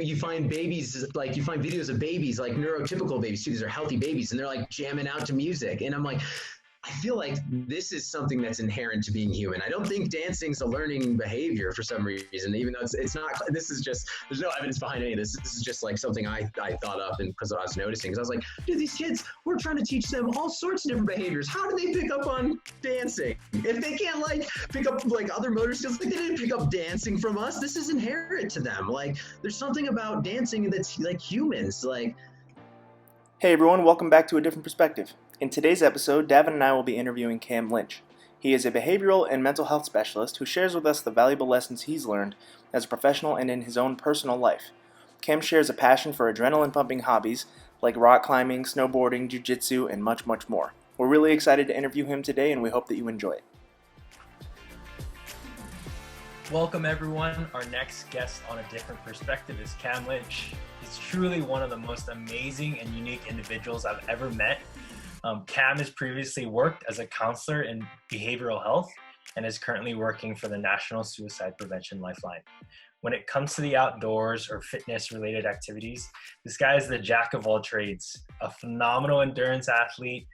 you find babies, like you find videos of babies, like neurotypical babies too. These are healthy babies, and they're like jamming out to music. And I'm like, I feel like this is something that's inherent to being human. I don't think dancing's a learning behavior for some reason, even though it's not. This is just, there's no evidence behind any of this. This is just like something I thought up, and because I was noticing, because I was like, dude, these kids, we're trying to teach them all sorts of different behaviors. How do they pick up on dancing if they can't like pick up like other motor skills? Like, they didn't pick up dancing from us. This is inherent to them. Like, there's something about dancing that's like humans. Like, hey everyone, welcome back to A Different Perspective. In today's episode, Davin and I will be interviewing Cam Lynch. He is a behavioral and mental health specialist who shares with us the valuable lessons he's learned as a professional and in his own personal life. Cam shares a passion for adrenaline-pumping hobbies like rock climbing, snowboarding, jiu-jitsu, and much, much more. We're really excited to interview him today, and we hope that you enjoy it. Welcome everyone. Our next guest on A Different Perspective is Cam Lynch. He's truly one of the most amazing and unique individuals I've ever met. Cam has previously worked as a counselor in behavioral health and is currently working for the National Suicide Prevention Lifeline. When it comes to the outdoors or fitness-related activities, this guy is the jack of all trades, a phenomenal endurance athlete,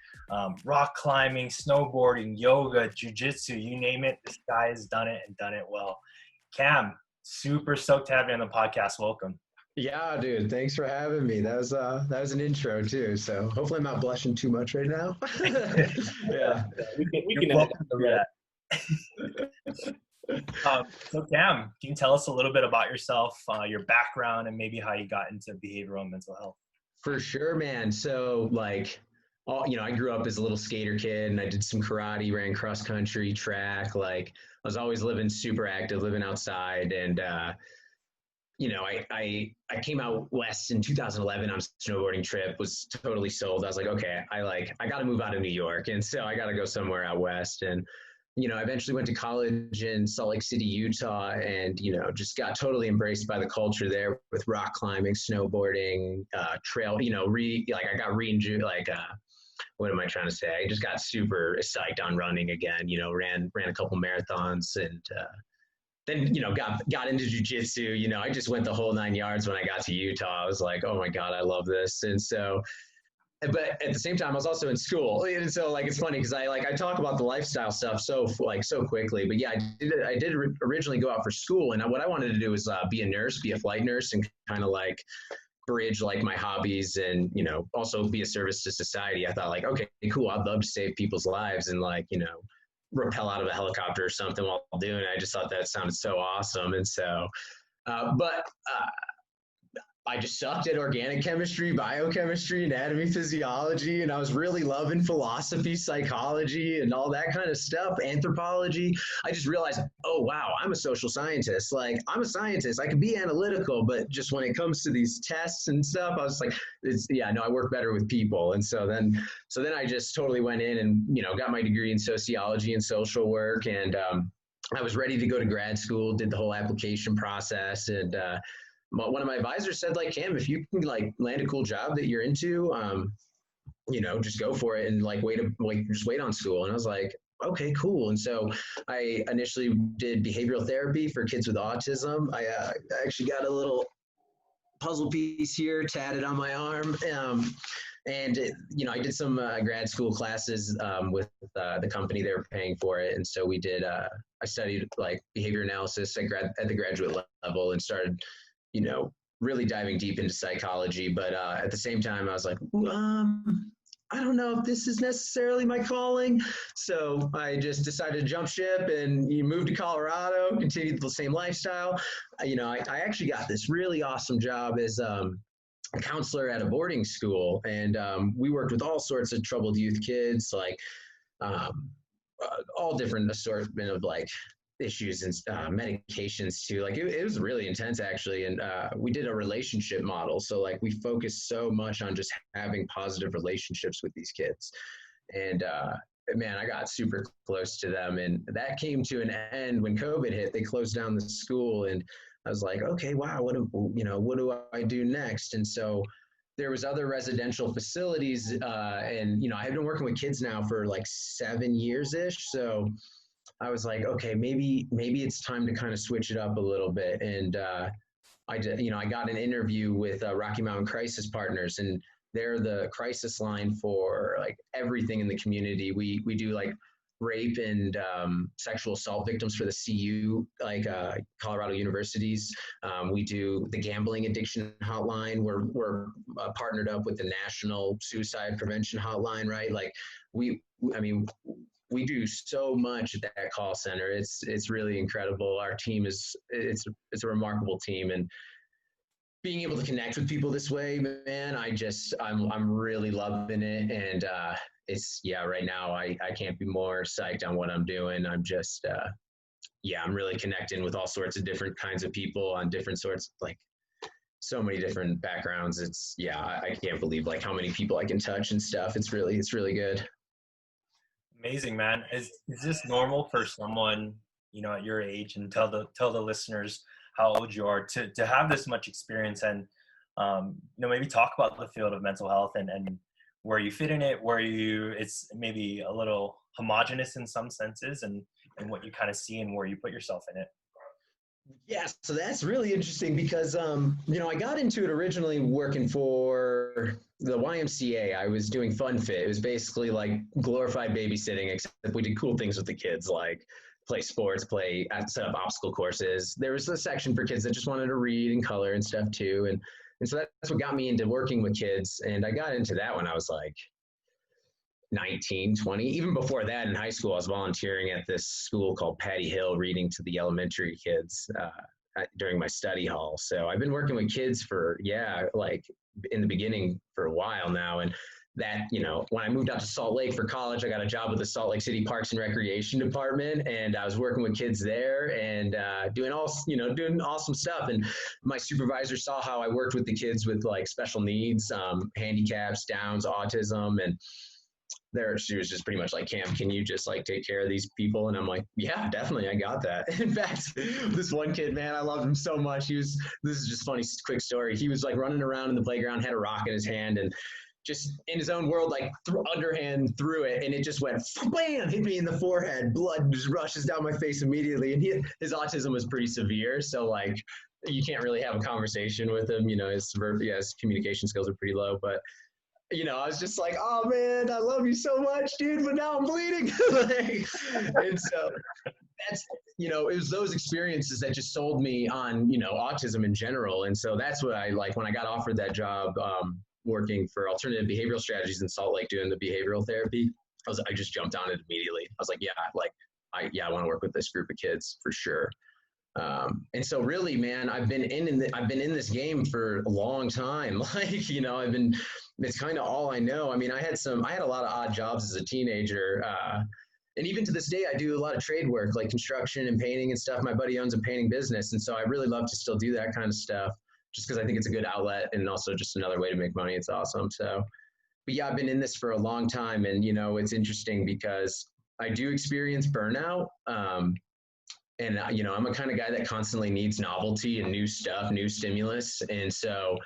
rock climbing, snowboarding, yoga, jiu-jitsu, you name it, this guy has done it and done it well. Cam, super stoked to have you on the podcast. Welcome. yeah, dude, thanks for having me. That was an intro too. So hopefully I'm not blushing too much right now. Yeah. We can welcome to that. So Cam, can you tell us a little bit about yourself, your background, and maybe how you got into behavioral and mental health? For sure, man. So like, I grew up as a little skater kid, and I did some karate, ran cross country, track. Like, I was always living super active, living outside. And I came out west in 2011 on a snowboarding trip, was totally sold. I was like, okay, I got to move out of New York. And so I got to go somewhere out west. And, I eventually went to college in Salt Lake City, Utah, and, just got totally embraced by the culture there with rock climbing, snowboarding, trail, I got what am I trying to say? I just got super psyched on running again, ran a couple marathons, and, then, got into jiu-jitsu. I just went the whole 9 yards when I got to Utah. I was like, oh my God, I love this. And so, but at the same time, I was also in school. And so like, it's funny because I talk about the lifestyle stuff so quickly, but yeah, I did originally go out for school. And what I wanted to do was be a nurse, be a flight nurse, and kind of like bridge like my hobbies and, also be a service to society. I thought like, okay, cool. I'd love to save people's lives and rappel out of a helicopter or something while doing it. I just thought that sounded so awesome. And so, but I just sucked at organic chemistry, biochemistry, anatomy, physiology, and I was really loving philosophy, psychology, and all that kind of stuff, anthropology. I just realized, oh, wow, I'm a social scientist. Like, I'm a scientist. I can be analytical, but just when it comes to these tests and stuff, I was like, I work better with people. And so then I just totally went in and, got my degree in sociology and social work. And I was ready to go to grad school, did the whole application process. And one of my advisors said, like, Cam, if you can like land a cool job that you're into, just go for it and just wait on school. And I was like, okay, cool. And so I initially did behavioral therapy for kids with autism. I actually got a little puzzle piece here tatted on my arm. I did some grad school classes with the company they were paying for it. And so we did, I studied like behavior analysis at the graduate level and started, really diving deep into psychology. But at the same time, I was like, I don't know if this is necessarily my calling. So I just decided to jump ship and moved to Colorado, continued the same lifestyle. I actually got this really awesome job as a counselor at a boarding school. And we worked with all sorts of troubled youth kids, like all different assortment of like issues and medications too. Like it was really intense actually. And we did a relationship model. So like we focused so much on just having positive relationships with these kids. And man, I got super close to them. And that came to an end when COVID hit. They closed down the school and I was like, okay, wow, what do I do next? And so there was other residential facilities and, I've been working with kids now for like 7 years-ish. So I was like, okay, maybe it's time to kind of switch it up a little bit. And I got an interview with Rocky Mountain Crisis Partners, and they're the crisis line for like everything in the community. We do like rape and sexual assault victims for the CU, like Colorado universities. We do the gambling addiction hotline. We're partnered up with the National Suicide Prevention Hotline, right? Like I mean, we do so much at that call center. It's really incredible. Our team it's a remarkable team, and being able to connect with people this way, man, I'm really loving it. And right now I can't be more psyched on what I'm doing. I'm just I'm really connecting with all sorts of different kinds of people on different sorts, like so many different backgrounds. I can't believe like how many people I can touch and stuff. It's really good. Amazing, man. Is this normal for someone, at your age, and tell the listeners how old you are, to have this much experience and, maybe talk about the field of mental health and where you fit in it, it's maybe a little homogenous in some senses, and what you kind of see and where you put yourself in it. Yeah, so that's really interesting because, I got into it originally working for the YMCA. I was doing Fun Fit. It was basically like glorified babysitting, except we did cool things with the kids, like play sports, set up obstacle courses. There was a section for kids that just wanted to read and color and stuff too. And so that's what got me into working with kids. And I got into that when I was like 19, 20. Even before that, in high school, I was volunteering at this school called Patty Hill, reading to the elementary kids during my study hall. So I've been working with kids for, like in the beginning for a while now. And that, when I moved out to Salt Lake for college, I got a job with the Salt Lake City Parks and Recreation Department, and I was working with kids there and doing awesome stuff. And my supervisor saw how I worked with the kids with like special needs, handicaps, Downs, autism, and she was just pretty much like, Cam, can you just like take care of these people? And I'm like, yeah, definitely. I got that. In fact, this one kid, man, I loved him so much. This is just funny, quick story. He was like running around in the playground, had a rock in his hand, and just in his own world, like underhand threw it, and it just went bam, hit me in the forehead. Blood just rushes down my face immediately. And his autism was pretty severe, so like you can't really have a conversation with him. His communication skills are pretty low, but I was just like, oh man, I love you so much, dude, but now I'm bleeding. And so that's, it was those experiences that just sold me on, autism in general. And so that's what I like when I got offered that job, working for alternative behavioral strategies in Salt Lake, doing the behavioral therapy. I just jumped on it immediately. I was like, I want to work with this group of kids for sure. And so really, man, I've been in this game for a long time. Like, it's kind of all I know. I mean, I had a lot of odd jobs as a teenager. And even to this day, I do a lot of trade work, like construction and painting and stuff. My buddy owns a painting business. And so I really love to still do that kind of stuff, just because I think it's a good outlet and also just another way to make money. It's awesome. So, but yeah, I've been in this for a long time. And, it's interesting because I do experience burnout. And, I'm a kind of guy that constantly needs novelty and new stuff, new stimulus. And so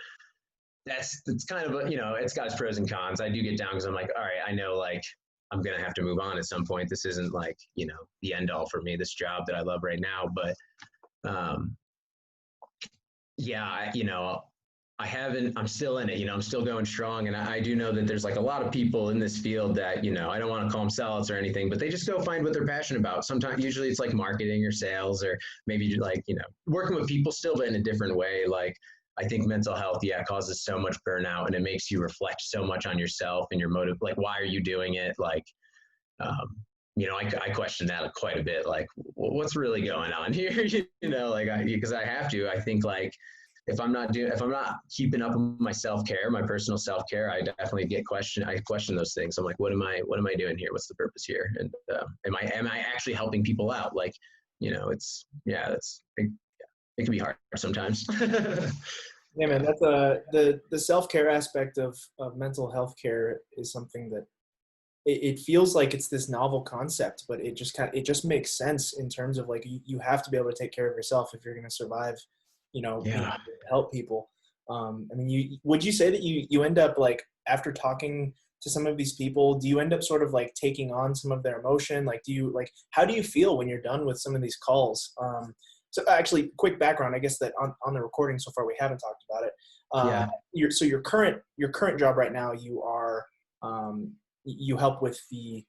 it's kind of, it's got its pros and cons. I do get down because I'm like, all right, I know like I'm going to have to move on at some point. This isn't like, the end all for me, this job that I love right now. But I'm still in it, I'm still going strong. And I do know that there's like a lot of people in this field that, I don't want to call them sellouts or anything, but they just go find what they're passionate about. Sometimes, usually it's like marketing or sales, or maybe like, working with people still, but in a different way. Like, I think mental health, causes so much burnout, and it makes you reflect so much on yourself and your motive. Like, why are you doing it? Like, I question that quite a bit. Like, what's really going on here? Because I have to. I think like, if I'm not keeping up with my self-care, my personal self-care, I definitely I question those things. I'm like, what am I doing here? What's the purpose here? And am I actually helping people out? Like, it can be hard sometimes. Yeah, man, that's the self-care aspect of mental health care is something that it feels like it's this novel concept, but it just makes sense in terms of like, you have to be able to take care of yourself if you're going to survive, help people. Would you say that you end up like, after talking to some of these people, do you end up sort of like taking on some of their emotion? Like, how do you feel when you're done with some of these calls? So actually, quick background, I guess that on the recording so far we haven't talked about it. Yeah. Your current job right now, you are you help with the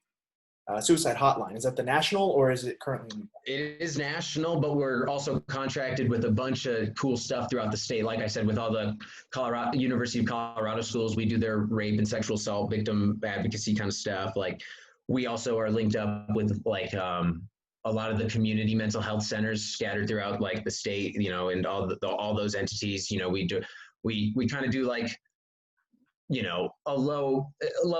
suicide hotline. Is that the national, or is it currently? It is national, but we're also contracted with a bunch of cool stuff throughout the state. Like I said, with all the University of Colorado schools, we do their rape and sexual assault victim advocacy kind of stuff. Like we also are linked up with like a lot of the community mental health centers scattered throughout like the state, you know, and all those entities. You know, we kind of do like, you know, a low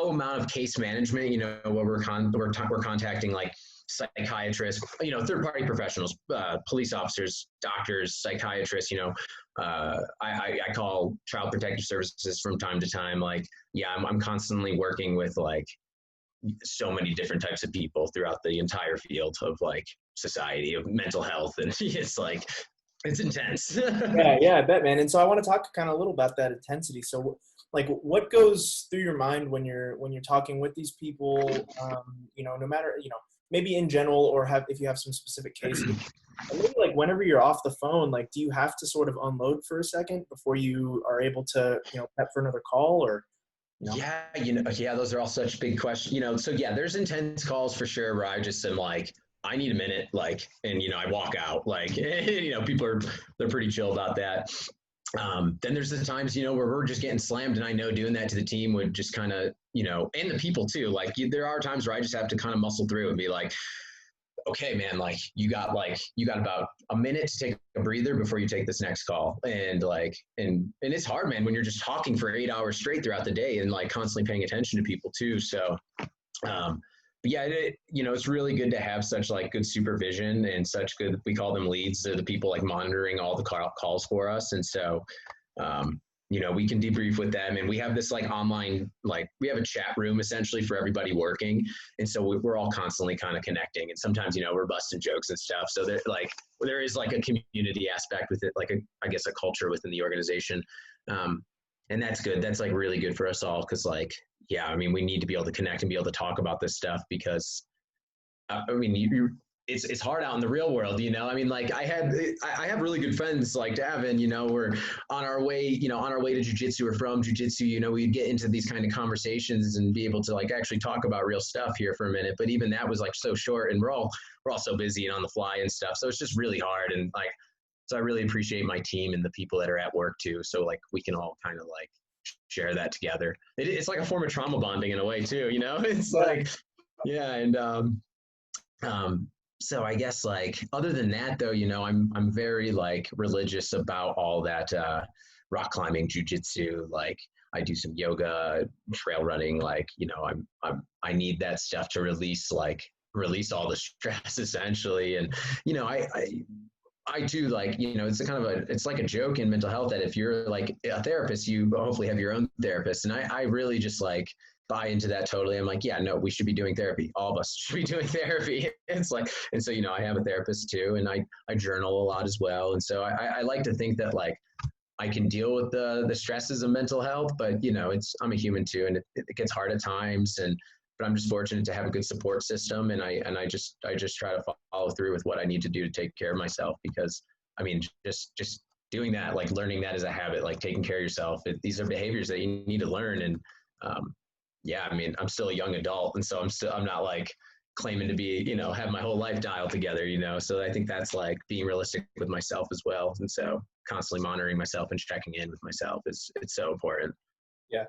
amount of case management, you know, where we're contacting like psychiatrists, you know, third-party professionals, police officers, doctors, psychiatrists, you know, I call Child Protective Services from time to time. Like, yeah, I'm constantly working with like so many different types of people throughout the entire field of like society of mental health. And it's like, it's intense. Yeah, I bet, man. And so I want to talk kind of a little about that intensity. So like what goes through your mind when you're talking with these people, you know, no matter, you know, maybe in general, or if you have some specific cases, and maybe like whenever you're off the phone, like, do you have to sort of unload for a second before you are able to, you know, prep for another call, or, you know? Yeah, you know, yeah, those are all such big questions, you know. So yeah, there's intense calls for sure where I just am like, I need a minute, like, and you know, I walk out, like, you know, they're pretty chill about that. Then there's the times, you know, where we're just getting slammed, and I know doing that to the team would just kind of, you know, and the people too. Like, there are times where I just have to kind of muscle through and be like, okay, man, like you got about a minute to take a breather before you take this next call. And like, and it's hard, man, when you're just talking for 8 hours straight throughout the day and like constantly paying attention to people too. So, but yeah, you know, it's really good to have such like good supervision and such good, we call them leads. They're the people like monitoring all the calls for us. And so, you know, we can debrief with them, and we have this like online, like we have a chat room essentially for everybody working. And so we're all constantly kind of connecting, and sometimes, you know, we're busting jokes and stuff. So there is like a community aspect with it, like I guess a culture within the organization. And that's good. That's like really good for us all. Cause like, yeah, I mean, we need to be able to connect and be able to talk about this stuff because I mean, it's hard out in the real world, you know. I mean, like I have really good friends like Davin, you know, we're on our way to jiu-jitsu or from jiu-jitsu, you know, we'd get into these kind of conversations and be able to like actually talk about real stuff here for a minute. But even that was like so short, and we're all so busy and on the fly and stuff. So it's just really hard. And like, so I really appreciate my team and the people that are at work too. So like we can all kind of like share that together. It's like a form of trauma bonding in a way too, you know. It's like, yeah. And so I guess like other than that though, you know, I'm very like religious about all that rock climbing, jujitsu. Like I do some yoga, trail running. Like, you know, I need that stuff to release all the stress essentially. And you know, I do like, you know, it's like a joke in mental health that if you're like a therapist, you hopefully have your own therapist. And I really just like buy into that totally. I'm like, yeah, no, we should be doing therapy. All of us should be doing therapy. It's like, and so, you know, I have a therapist too, and I journal a lot as well. And so I like to think that like I can deal with the stresses of mental health, but you know, I'm a human too, and it gets hard at times. But I'm just fortunate to have a good support system, and I just try to follow through with what I need to do to take care of myself, because I mean, just doing that, like learning that as a habit, like taking care of yourself. These are behaviors that you need to learn. And yeah, I mean, I'm still a young adult, and so I'm not like claiming to be, you know, have my whole life dialed together, you know. So I think that's like being realistic with myself as well. And so constantly monitoring myself and checking in with myself it's so important. Yeah.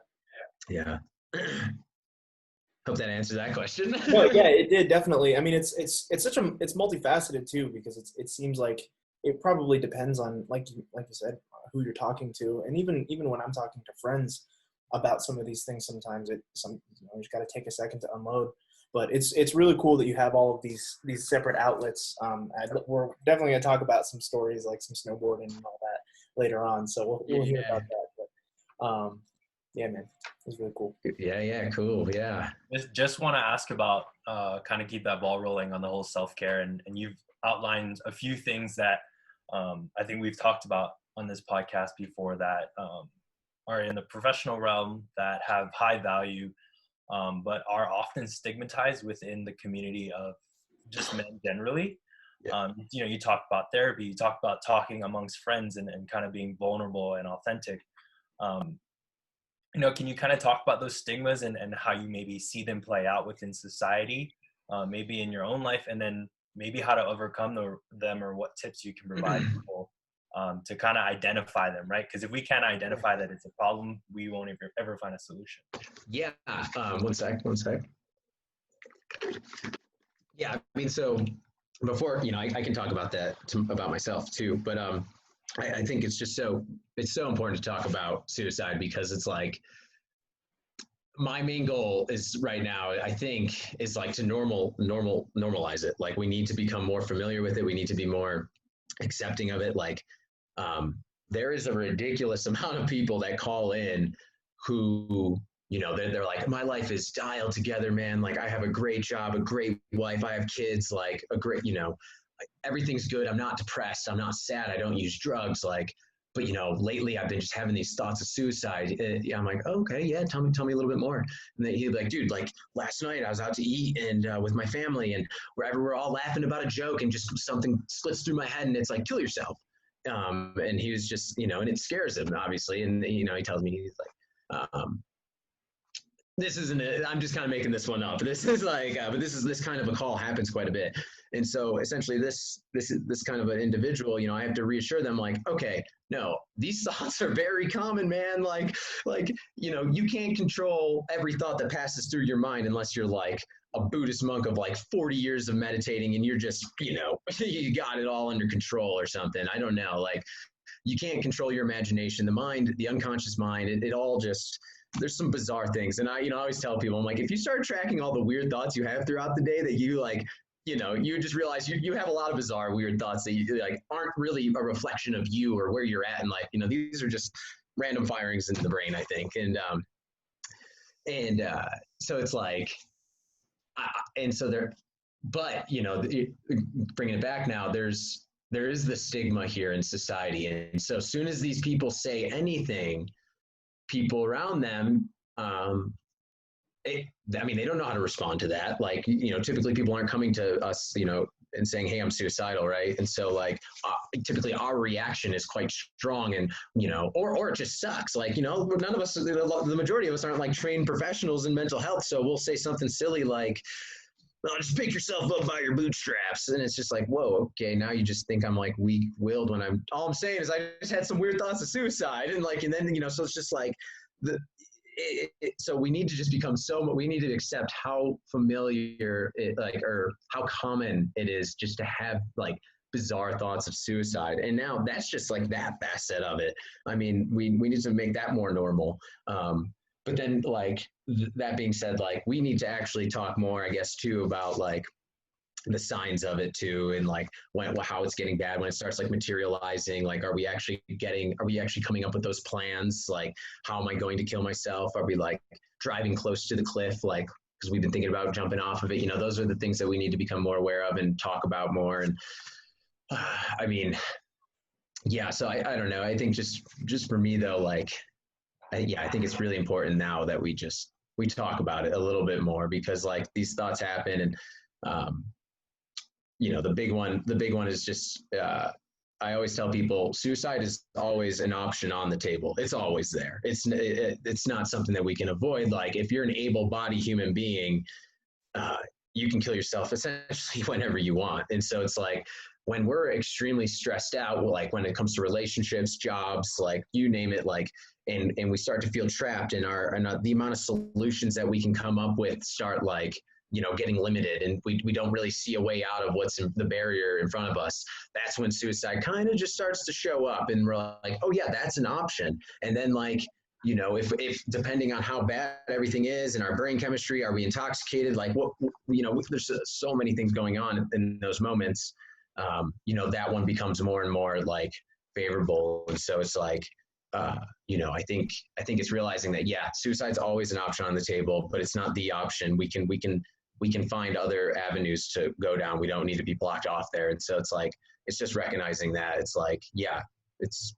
Hope that answers that question. No, yeah, it did, definitely. I mean, it's multifaceted too, because it seems like it probably depends on, like you said, who you're talking to. And even when I'm talking to friends about some of these things, sometimes you just got to take a second to unload. But it's really cool that you have all of these separate outlets. We're definitely going to talk about some stories like some snowboarding and all that later on. So we'll hear about that. But yeah, man, it's really cool. Yeah, cool. Yeah. Just want to ask about kind of keep that ball rolling on the whole self-care, and you've outlined a few things that I think we've talked about on this podcast before that are in the professional realm that have high value, but are often stigmatized within the community of just men generally. Yeah. You talk about therapy, you talk about talking amongst friends and kind of being vulnerable and authentic. Um, can you kind of talk about those stigmas and how you maybe see them play out within society, maybe in your own life, and then maybe how to overcome them, or what tips you can provide people to kind of identify them, right? Because if we can't identify that it's a problem, we won't ever find a solution. Yeah. One sec. Yeah. I mean, so before, I can talk about that about myself too, but I think it's so important to talk about suicide, because it's like, my main goal is right now, I think, is like to normalize it. Like, we need to become more familiar with it. We need to be more accepting of it. Like, there is a ridiculous amount of people that call in who, they're like, my life is dialed together, man. Like, I have a great job, a great wife, I have kids, like a great, like, everything's good. I'm not depressed. I'm not sad. I don't use drugs. Like, but lately I've been just having these thoughts of suicide. I'm like, oh, okay, yeah, tell me a little bit more. And then he'd be like, dude, like last night I was out to eat and with my family, and wherever we're all laughing about a joke, and just something slips through my head, and it's like, kill yourself. And he was just, and it scares him, obviously. And he tells me, he's like, this isn't it. I'm just kind of making this one up. This is like, but this kind of a call happens quite a bit. And so essentially this kind of an individual, I have to reassure them, like, okay, no, these thoughts are very common, man. Like, you can't control every thought that passes through your mind unless you're like a Buddhist monk of like 40 years of meditating, and you're just, you got it all under control or something. I don't know. Like, you can't control your imagination, the mind, the unconscious mind. It all just, there's some bizarre things. And I always tell people, I'm like, if you start tracking all the weird thoughts you have throughout the day, that you like, you just realize you have a lot of bizarre, weird thoughts that you like aren't really a reflection of you or where you're at in life. These are just random firings in the brain, I think. And so it's like, and so there, but bringing it back now, there is the stigma here in society. And so as soon as these people say anything, people around them, they don't know how to respond to that. Like, typically people aren't coming to us, and saying, hey, I'm suicidal, right? And so like, typically our reaction is quite strong, and, or it just sucks. Like, none of us, the majority of us aren't like trained professionals in mental health. So we'll say something silly like, well, just pick yourself up by your bootstraps. And it's just like, whoa, okay, now you just think I'm like weak-willed, when all I'm saying is I just had some weird thoughts of suicide. And like, and then, so it's just like, so we need to just become we need to accept how familiar or how common it is just to have like bizarre thoughts of suicide. And now that's just like that facet of it. I mean, we need to make that more normal. But then like, that being said, like, we need to actually talk more, I guess, too, about like the signs of it too, and like how it's getting bad, when it starts like materializing. Like, are we actually coming up with those plans? Like, how am I going to kill myself? Are we like driving close to the cliff, like, because we've been thinking about jumping off of it? Those are the things that we need to become more aware of and talk about more. And I mean, yeah, so I don't know. I think just for me though, like, I think it's really important now that we talk about it a little bit more, because like these thoughts happen. And the big one is just, I always tell people, suicide is always an option on the table. It's always there. It's not something that we can avoid. Like, if you're an able-bodied human being, you can kill yourself essentially whenever you want. And so it's like, when we're extremely stressed out, like when it comes to relationships, jobs, like you name it, like, and we start to feel trapped in the amount of solutions that we can come up with start like, getting limited, and we don't really see a way out of what's the barrier in front of us. That's when suicide kind of just starts to show up, and we're like, oh yeah, that's an option. And then like, if depending on how bad everything is and our brain chemistry, are we intoxicated? Like, what, there's so many things going on in those moments. That one becomes more and more like favorable. And so it's like, I think it's realizing that, yeah, suicide's always an option on the table, but it's not the option. We can find other avenues to go down. We don't need to be blocked off there. And so it's like, it's just recognizing that it's like, yeah, it's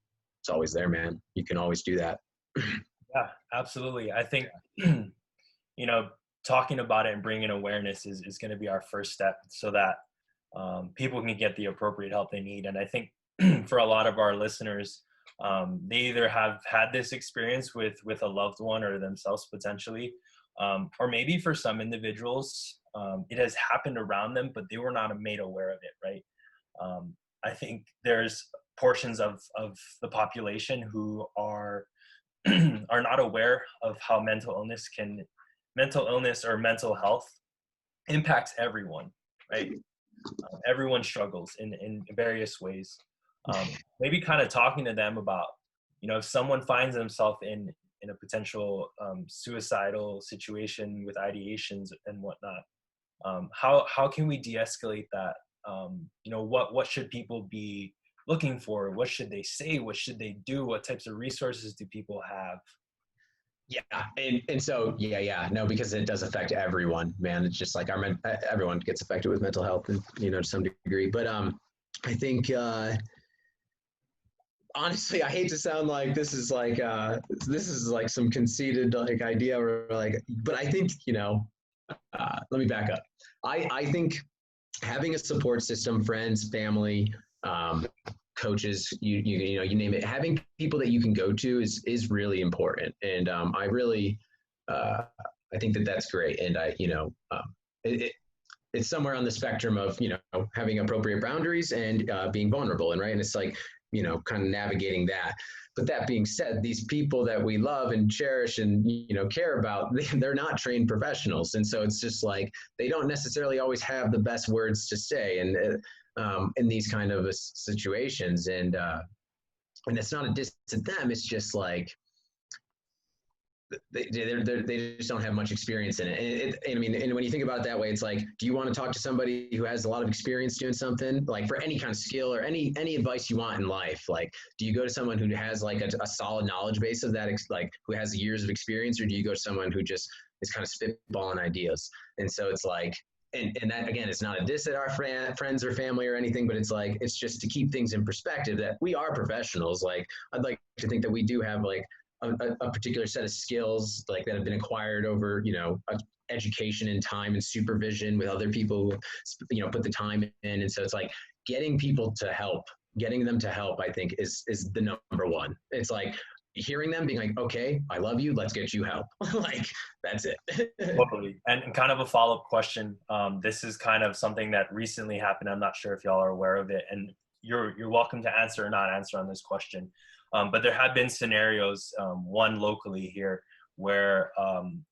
always there, man. You can always do that. Yeah, absolutely. I think, talking about it and bringing awareness is going to be our first step, so that people can get the appropriate help they need. And I think for a lot of our listeners, they either have had this experience with a loved one or themselves potentially, or maybe for some individuals, it has happened around them, but they were not made aware of it, right? I think there's portions of the population who are are not aware of how mental illness or mental health impacts everyone, right? Everyone struggles in various ways. Maybe kind of talking to them about, if someone finds themselves in a potential suicidal situation with ideations and whatnot, how can we de-escalate that? What should people be looking for? What should they say? What should they do? What types of resources do people have? Yeah, and so no, because it does affect everyone, man. It's just like everyone gets affected with mental health, and to some degree. But I think honestly, I hate to sound like this is like some conceited like idea or like, but I think let me back up. I think having a support system, friends, family, coaches, you name it, having people that you can go to is really important. And I really, I think that's great. And it's somewhere on the spectrum of, having appropriate boundaries and being vulnerable. And right. And it's like, kind of navigating that. But that being said, these people that we love and cherish and, care about, they're not trained professionals. And so it's just like, they don't necessarily always have the best words to say. And, in these kind of situations. And it's not a diss to them. It's just like, they just don't have much experience in it. And when you think about it that way, it's like, do you want to talk to somebody who has a lot of experience doing something, like for any kind of skill or any advice you want in life? Like, do you go to someone who has like a solid knowledge base of that, like who has years of experience, or do you go to someone who just is kind of spitballing ideas? And so it's like, and that, again, it's not a diss at our friends or family or anything, but it's like, it's just to keep things in perspective that we are professionals. Like, I'd like to think that we do have like a particular set of skills like that have been acquired over, education and time and supervision with other people who, put the time in. And so it's like getting them to help, I think is the number one. It's like, hearing them being like, okay, I love you, let's get you help. Like, that's it. Totally. And kind of a follow-up question. This is kind of something that recently happened. I'm not sure if y'all are aware of it, and you're welcome to answer or not answer on this question. But there have been scenarios, one locally here, where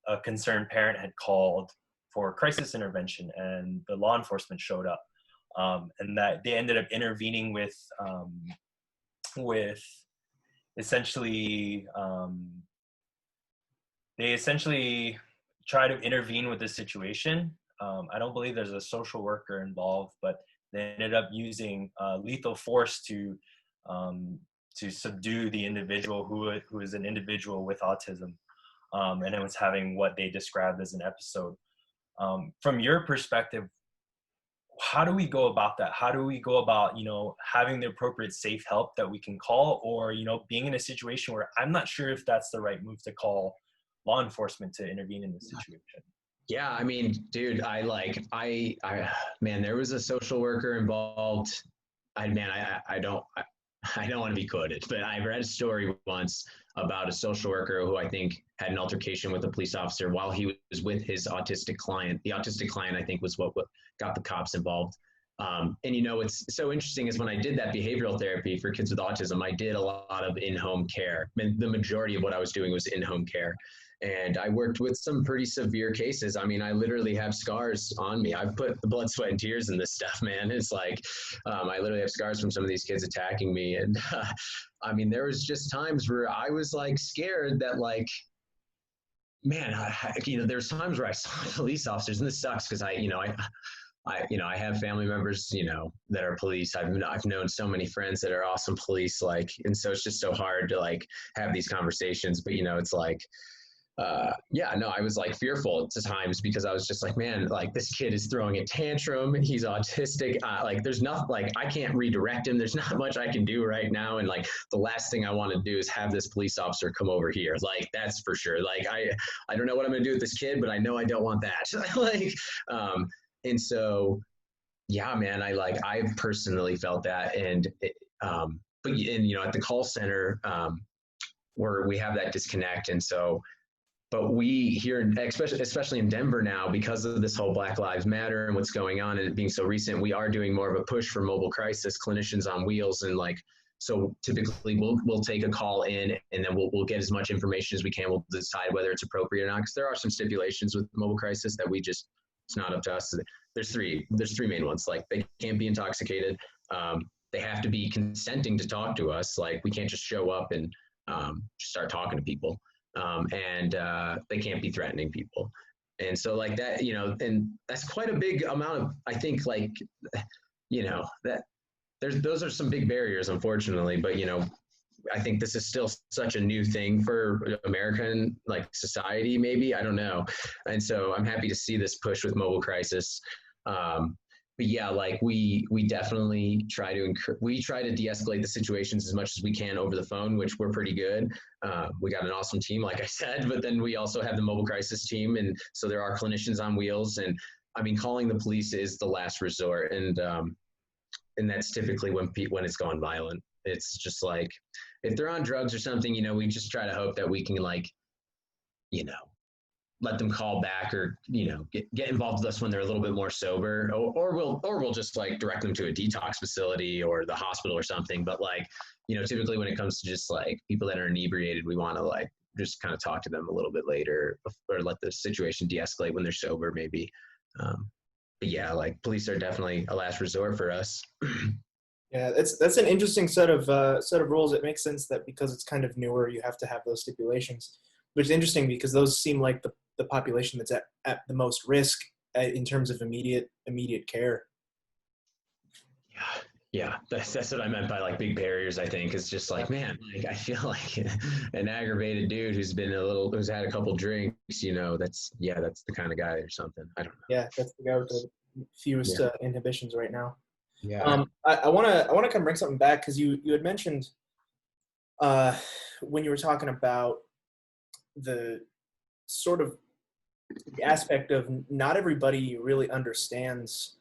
a concerned parent had called for crisis intervention and the law enforcement showed up. And that they ended up intervening with essentially, they essentially try to intervene with the situation. I don't believe there's a social worker involved, but they ended up using lethal force to subdue the individual who is an individual with autism, and it was having what they described as an episode. From your perspective, how do we go about that? How do we go about, having the appropriate safe help that we can call, or, being in a situation where I'm not sure if that's the right move to call law enforcement to intervene in this situation? Yeah. I mean, dude, man, there was a social worker involved. I don't want to be quoted, but I read a story once about a social worker who I think had an altercation with a police officer while he was with his autistic client. The autistic client, I think, was what got the cops involved. And what's so interesting is when I did that behavioral therapy for kids with autism, I did a lot of in-home care. The majority of what I was doing was in-home care. And I worked with some pretty severe cases. I mean, I literally have scars on me. I've put the blood, sweat, and tears in this stuff, man. It's like, I literally have scars from some of these kids attacking me. And I mean, there was just times where I was like scared that like, man, there's times where I saw police officers, and this sucks because I have family members, that are police. I've known so many friends that are awesome police, like, and so it's just so hard to like have these conversations. But it's like, I was like fearful at times because I was just like, man, like this kid is throwing a tantrum. He's autistic. Like there's nothing, like I can't redirect him. There's not much I can do right now. And like the last thing I want to do is have this police officer come over here. Like that's for sure. Like I don't know what I'm going to do with this kid, but I know I don't want that. Like, and so yeah, man, I've personally felt that. But at the call center, where we have that disconnect. And so, but we here, especially in Denver now, because of this whole Black Lives Matter and what's going on and it being so recent, we are doing more of a push for mobile crisis clinicians on wheels. And so typically we'll take a call in and then we'll get as much information as we can. We'll decide whether it's appropriate or not, because there are some stipulations with mobile crisis that it's not up to us. There's three main ones. Like, they can't be intoxicated. They have to be consenting to talk to us. Like, we can't just show up and just start talking to people. And they can't be threatening people. And so like that, and that's quite a big amount of, I think, that those are some big barriers, unfortunately. But, I think this is still such a new thing for American society, maybe, I don't know. And so I'm happy to see this push with mobile crisis. But yeah, we definitely try to de-escalate the situations as much as we can over the phone, which we're pretty good. We got an awesome team, like I said, but then we also have the mobile crisis team. And so there are clinicians on wheels, and I mean, calling the police is the last resort. And that's typically when it's gone violent. It's just like, if they're on drugs or something, we just try to hope that we can let them call back, or get involved with us when they're a little bit more sober, or we'll just direct them to a detox facility or the hospital or something. But typically when it comes to just people that are inebriated, we want to just kind of talk to them a little bit later, or let the situation de-escalate when they're sober, maybe. But yeah, police are definitely a last resort for us. Yeah, that's an interesting set of rules. It makes sense that because it's kind of newer, you have to have those stipulations, which is interesting because those seem like the population that's at the most risk in terms of immediate care. Yeah, that's what I meant by big barriers. I think it's just man, I feel like an aggravated dude who's had a couple drinks. That's the kind of guy or something. I don't know. Yeah, that's the guy with the fewest inhibitions right now. Yeah. I want to kind of bring something back, because you had mentioned when you were talking about the sort of aspect of not everybody really understands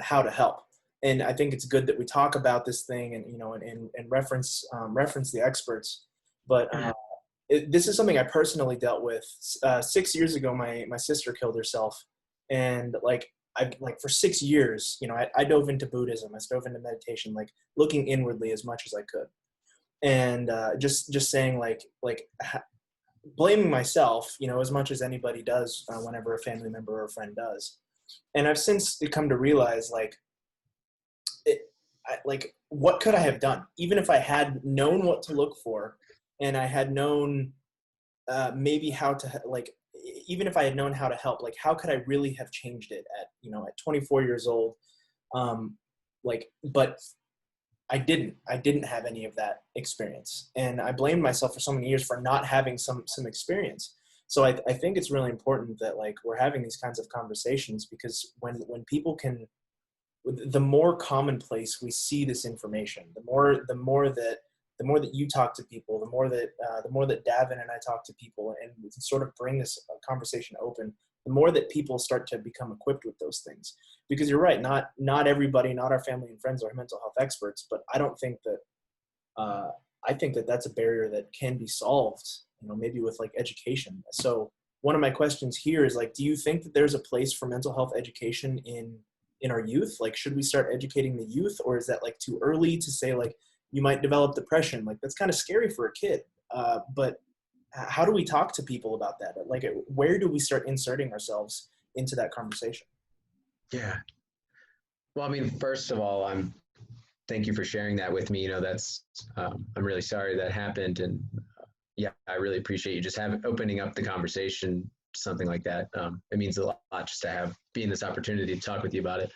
how to help. And I think it's good that we talk about this thing and reference the experts. But this is something I personally dealt with 6 years ago. My sister killed herself, and for 6 years, I dove into Buddhism. I dove into meditation, looking inwardly as much as I could, and just saying blaming myself, as much as anybody does whenever a family member or a friend does. And I've since come to realize what could I have done, even if I had known what to look for, and I had known maybe how to even if I had known how to help, how could I really have changed it at 24 years old? But I didn't have any of that experience. And I blamed myself for so many years for not having some experience. So I think it's really important that we're having these kinds of conversations, because when people can, the more commonplace we see this information, the more that you talk to people, the more that Davin and I talk to people, and we can sort of bring this conversation open, the more that people start to become equipped with those things. Because you're right, not everybody, not our family and friends are mental health experts, but I don't think that, I think that that's a barrier that can be solved, maybe with education. So one of my questions here is do you think that there's a place for mental health education in our youth? Should we start educating the youth, or is that too early to say you might develop depression? That's kind of scary for a kid. But how do we talk to people about that? Where do we start inserting ourselves into that conversation? Yeah. Well, I mean, first of all, thank you for sharing that with me. I'm really sorry that happened. And I really appreciate you just opening up the conversation, something like that. It means a lot just to be in this opportunity to talk with you about it.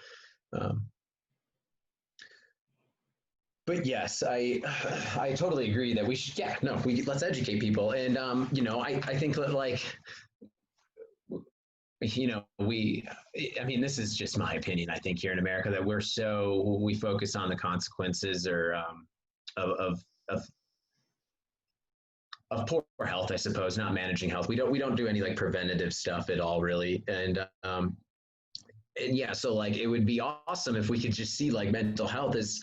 But yes, I totally agree that we should. Yeah, no, let's educate people. And I think that this is just my opinion. I think here in America that we focus on the consequences or of poor health, I suppose, not managing health. We don't do any preventative stuff at all, really. And and yeah, so like it would be awesome if we could just see like mental health as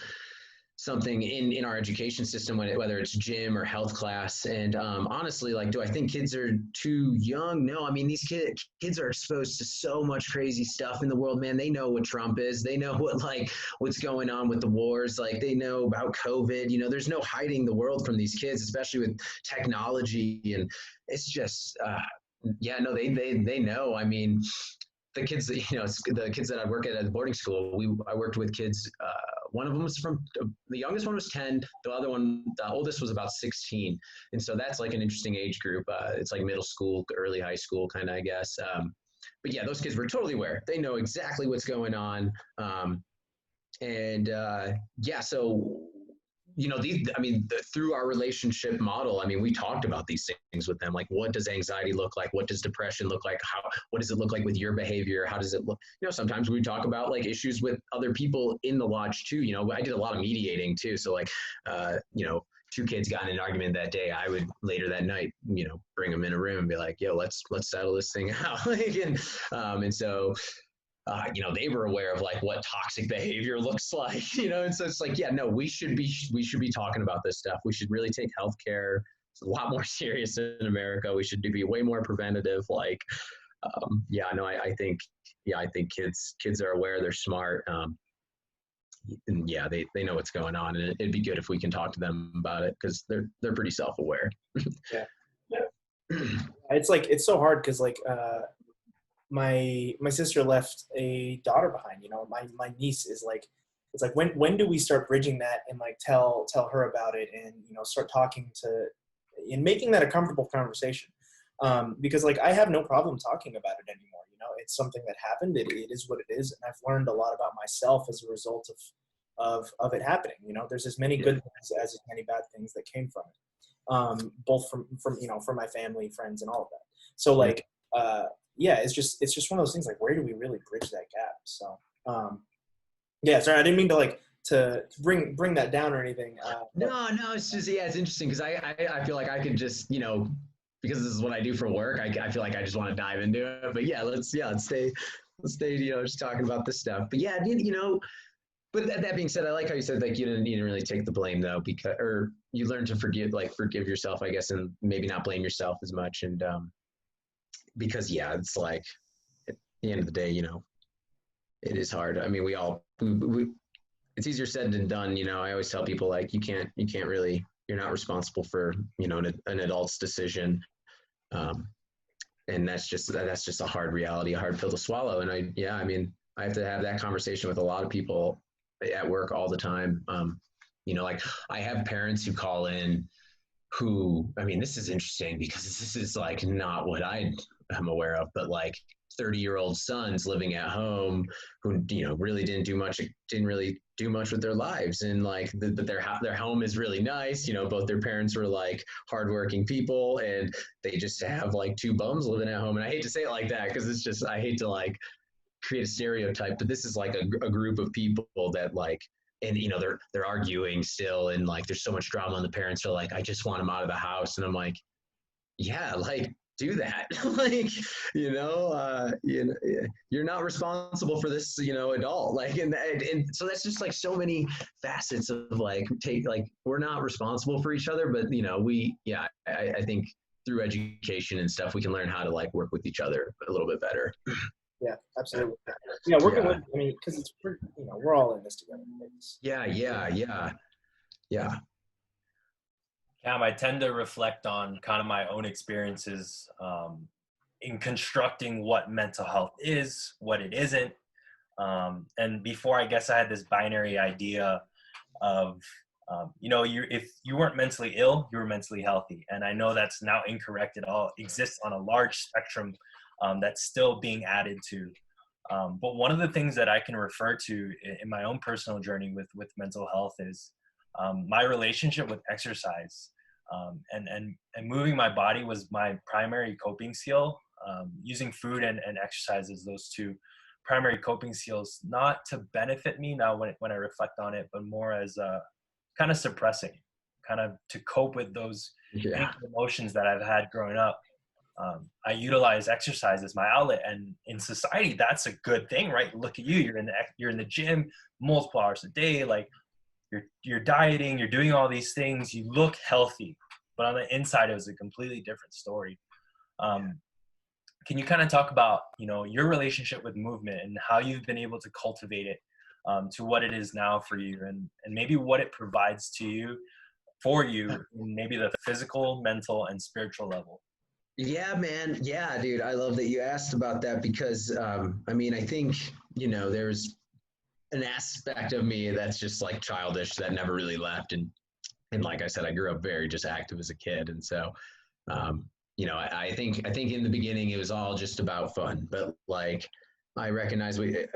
something in our education system, whether it's gym or health class. And honestly, like, do I think kids are too young? No, I mean, these kids are exposed to so much crazy stuff in the world, man. They know what Trump is. They know what's going on with the wars. Like, they know about COVID. You know, there's no hiding the world from these kids, especially with technology. And it's just, yeah, no, they know. I mean, the kids that, the kids that I work at the boarding school, I worked with kids. One of them was the youngest one was 10. The oldest was about 16. And so that's like an interesting age group. It's like middle school, early high school kind of, I guess. But yeah, those kids were totally aware. They know exactly what's going on. Yeah, so through our relationship model, I mean, we talked about these things with them. Like, what does anxiety look like? What does depression look like? What does it look like with your behavior? How does it look? Sometimes we talk about like issues with other people in the lodge too. I did a lot of mediating too. So like, two kids got in an argument that day. I would later that night, bring them in a room and be like, yo, let's settle this thing out. And so, they were aware of like what toxic behavior looks like, and so it's like, yeah, no, we should be talking about this stuff. We should really take healthcare. It's a lot more serious in America. We should be way more preventative. Like, I think kids are aware, they're smart. And yeah, they know what's going on, and it'd be good if we can talk to them about it because they're pretty self-aware. Yeah. It's so hard because like, my sister left a daughter behind. My niece is like, it's like, when do we start bridging that and like tell her about it and start talking and making that a comfortable conversation, because like I have no problem talking about it anymore. It's something that happened. It is what it is, and I've learned a lot about myself as a result of it happening. There's as many good things as many bad things that came from it, both from from my family, friends, and all of that. So like, yeah, it's just one of those things. Like, where do we really bridge that gap? So, yeah, sorry, I didn't mean to bring that down or anything. No, it's just, yeah, it's interesting because I feel like I could just, because this is what I do for work, I feel like I just want to dive into it. But yeah, let's stay, just talking about this stuff. But yeah, but that being said, I like how you said like you didn't really take the blame though, or you learn to forgive yourself, I guess, and maybe not blame yourself as much. And because yeah, it's like at the end of the day, it is hard. I mean, it's easier said than done. I always tell people like you can't really, you're not responsible for an adult's decision, and that's just a hard reality, a hard pill to swallow. And I have to have that conversation with a lot of people at work all the time. Like I have parents who call in who, I mean, this is interesting because this is like not what I am aware of, but like 30-year-old sons living at home who, really didn't really do much with their lives. And like their home is really nice. Both their parents were like hardworking people and they just have like two bums living at home. And I hate to say it like that because it's just, I hate to like create a stereotype, but this is like a group of people that like, and they're arguing still, and like there's so much drama, and the parents are like, I just want them out of the house. And I'm like, yeah, like do that. Like, you're not responsible for this, adult. Like, and so that's just like so many facets of like we're not responsible for each other, but I think through education and stuff, we can learn how to like work with each other a little bit better. Yeah, absolutely. Yeah, working with, I mean, because we're all in this together. Yeah. Cam, I tend to reflect on kind of my own experiences in constructing what mental health is, what it isn't. And before, I guess I had this binary idea of, if you weren't mentally ill, you were mentally healthy. And I know that's now incorrect. It all exists on a large spectrum that's still being added to. But one of the things that I can refer to in my own personal journey with mental health is my relationship with exercise. And moving my body was my primary coping skill. Using food and exercise as those two primary coping skills, not to benefit me now when I reflect on it, but more as kind of suppressing, kind of to cope with those emotions that I've had growing up. I utilize exercise as my outlet, and in society, that's a good thing, right? Look at you, you're in the gym multiple hours a day, like you're dieting, you're doing all these things, you look healthy, but on the inside, it was a completely different story. Can you kind of talk about, your relationship with movement and how you've been able to cultivate it to what it is now for you, and maybe what it provides to you, for you, in maybe the physical, mental, and spiritual level? Yeah, man. Yeah, dude. I love that you asked about that because, I think, there's an aspect of me that's just like childish that never really left. And like I said, I grew up very just active as a kid. And so, I think in the beginning it was all just about fun, but like I recognize I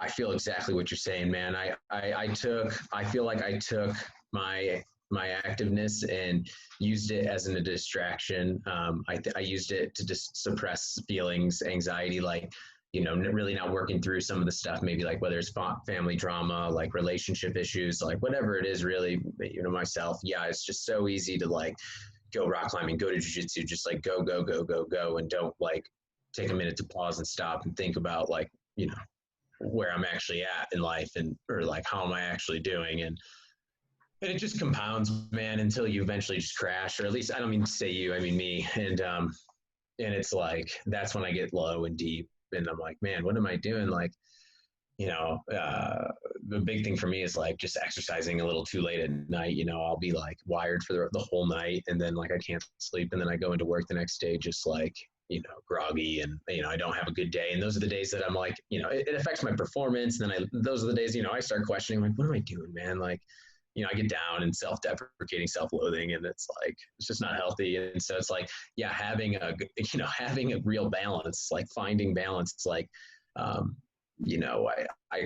feel exactly what you're saying, man. I feel like I took my activeness and used it as a distraction. I used it to just suppress feelings, anxiety, like, really not working through some of the stuff, maybe like whether it's family drama, like relationship issues, like whatever it is, really, myself. Yeah, it's just so easy to like go rock climbing, go to jiu-jitsu, just like go, and don't like take a minute to pause and stop and think about like, where I'm actually at in life or like how am I actually doing. And it just compounds, man, until you eventually just crash, or at least I don't mean to say you, I mean me. And it's like, that's when I get low and deep and I'm like, man, what am I doing? Like, the big thing for me is like just exercising a little too late at night. I'll be like wired for the whole night and then like I can't sleep. And then I go into work the next day just like, groggy and, I don't have a good day. And those are the days that I'm like, it affects my performance. And then those are the days, I start questioning like, what am I doing, man? Like, I get down and self-deprecating, self-loathing, and it's like, it's just not healthy. And so it's like, yeah, having a real balance, like finding balance, like, I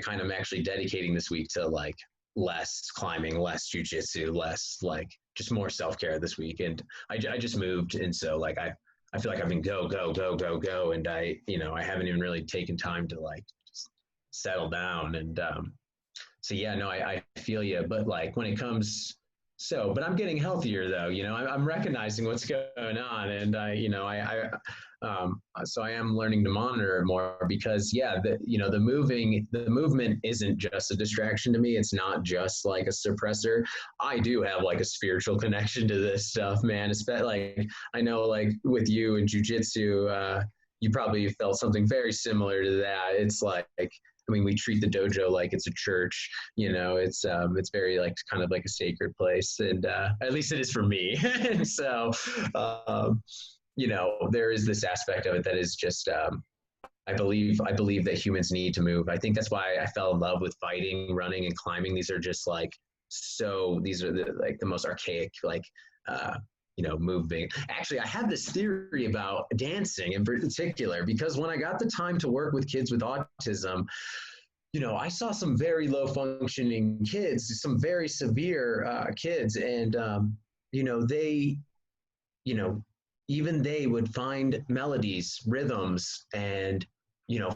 kind of am actually dedicating this week to like less climbing, less jujitsu, less like just more self-care this week. And I just moved. And so like, I feel like I've been go. And I haven't even really taken time to like just settle down. And, so yeah, no, I feel you, but like when it comes, but I'm getting healthier though, I'm recognizing what's going on. And so I am learning to monitor more because the movement isn't just a distraction to me. It's not just like a suppressor. I do have like a spiritual connection to this stuff, man. Especially like, I know like with you and jujitsu, you probably felt something very similar to that. It's like, we treat the dojo like it's a church, it's very like kind of like a sacred place. And at least it is for me. And so, there is this aspect of it that is just, I believe that humans need to move. I think that's why I fell in love with fighting, running, and climbing. These are just like, these are the most archaic, like, moving. Actually, I have this theory about dancing in particular, because when I got the time to work with kids with autism, I saw some very low functioning kids, some very severe kids. And, they, even they would find melodies, rhythms, and,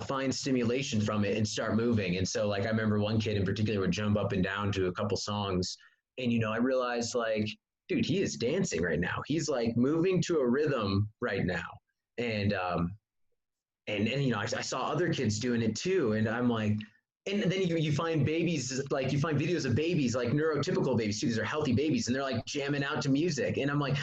find stimulation from it and start moving. And so like, I remember one kid in particular would jump up and down to a couple songs. And, I realized like, dude, he is dancing right now. He's like moving to a rhythm right now. And I saw other kids doing it too. And I'm like, and then you find babies, like you find videos of babies, like neurotypical babies too. These are healthy babies and they're like jamming out to music. And I'm like,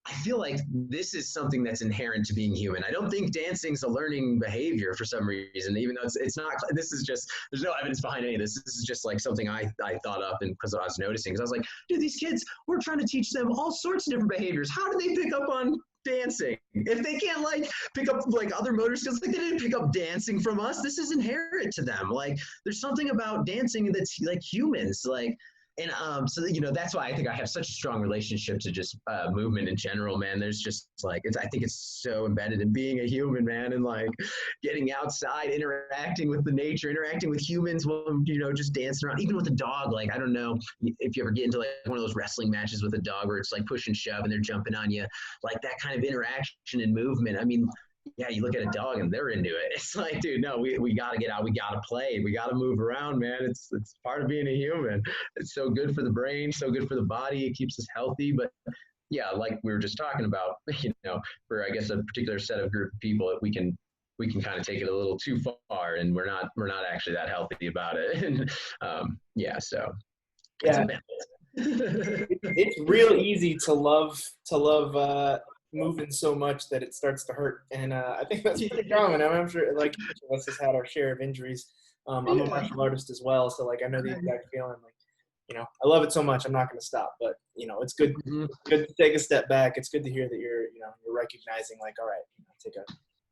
I feel like this is something that's inherent to being human. I don't think dancing's a learning behavior for some reason, even though it's not. This is just, there's no evidence behind any of this. This is just like something I thought up, and because I was noticing, because I was like, dude, these kids, we're trying to teach them all sorts of different behaviors. How do they pick up on dancing if they can't like pick up like other motor skills? Like they didn't pick up dancing from us. This is inherent to them. Like there's something about dancing that's like humans, like. And so that's why I think I have such a strong relationship to just movement in general, man. There's just like, I think it's so embedded in being a human, man, and like getting outside, interacting with the nature, interacting with humans, just dancing around, even with a dog. Like, I don't know if you ever get into like one of those wrestling matches with a dog where it's like push and shove and they're jumping on you, like that kind of interaction and movement. I mean, yeah, you look at a dog and they're into it. It's like, dude, no, we got to get out. We got to play. We got to move around, man. It's part of being a human. It's so good for the brain, so good for the body. It keeps us healthy. But yeah, like we were just talking about, for I guess a particular set of group of people, we can kind of take it a little too far, and we're not actually that healthy about it. And yeah, so it's a Yeah, balance. it's real easy to love moving so much that it starts to hurt, and I think that's pretty common. I'm sure like each of us has had our share of injuries. I'm a martial artist as well, so like I know the exact feeling. Like, I love it so much, I'm not going to stop. But it's good. Mhm. It's good to take a step back. It's good to hear that you're recognizing, like, all right,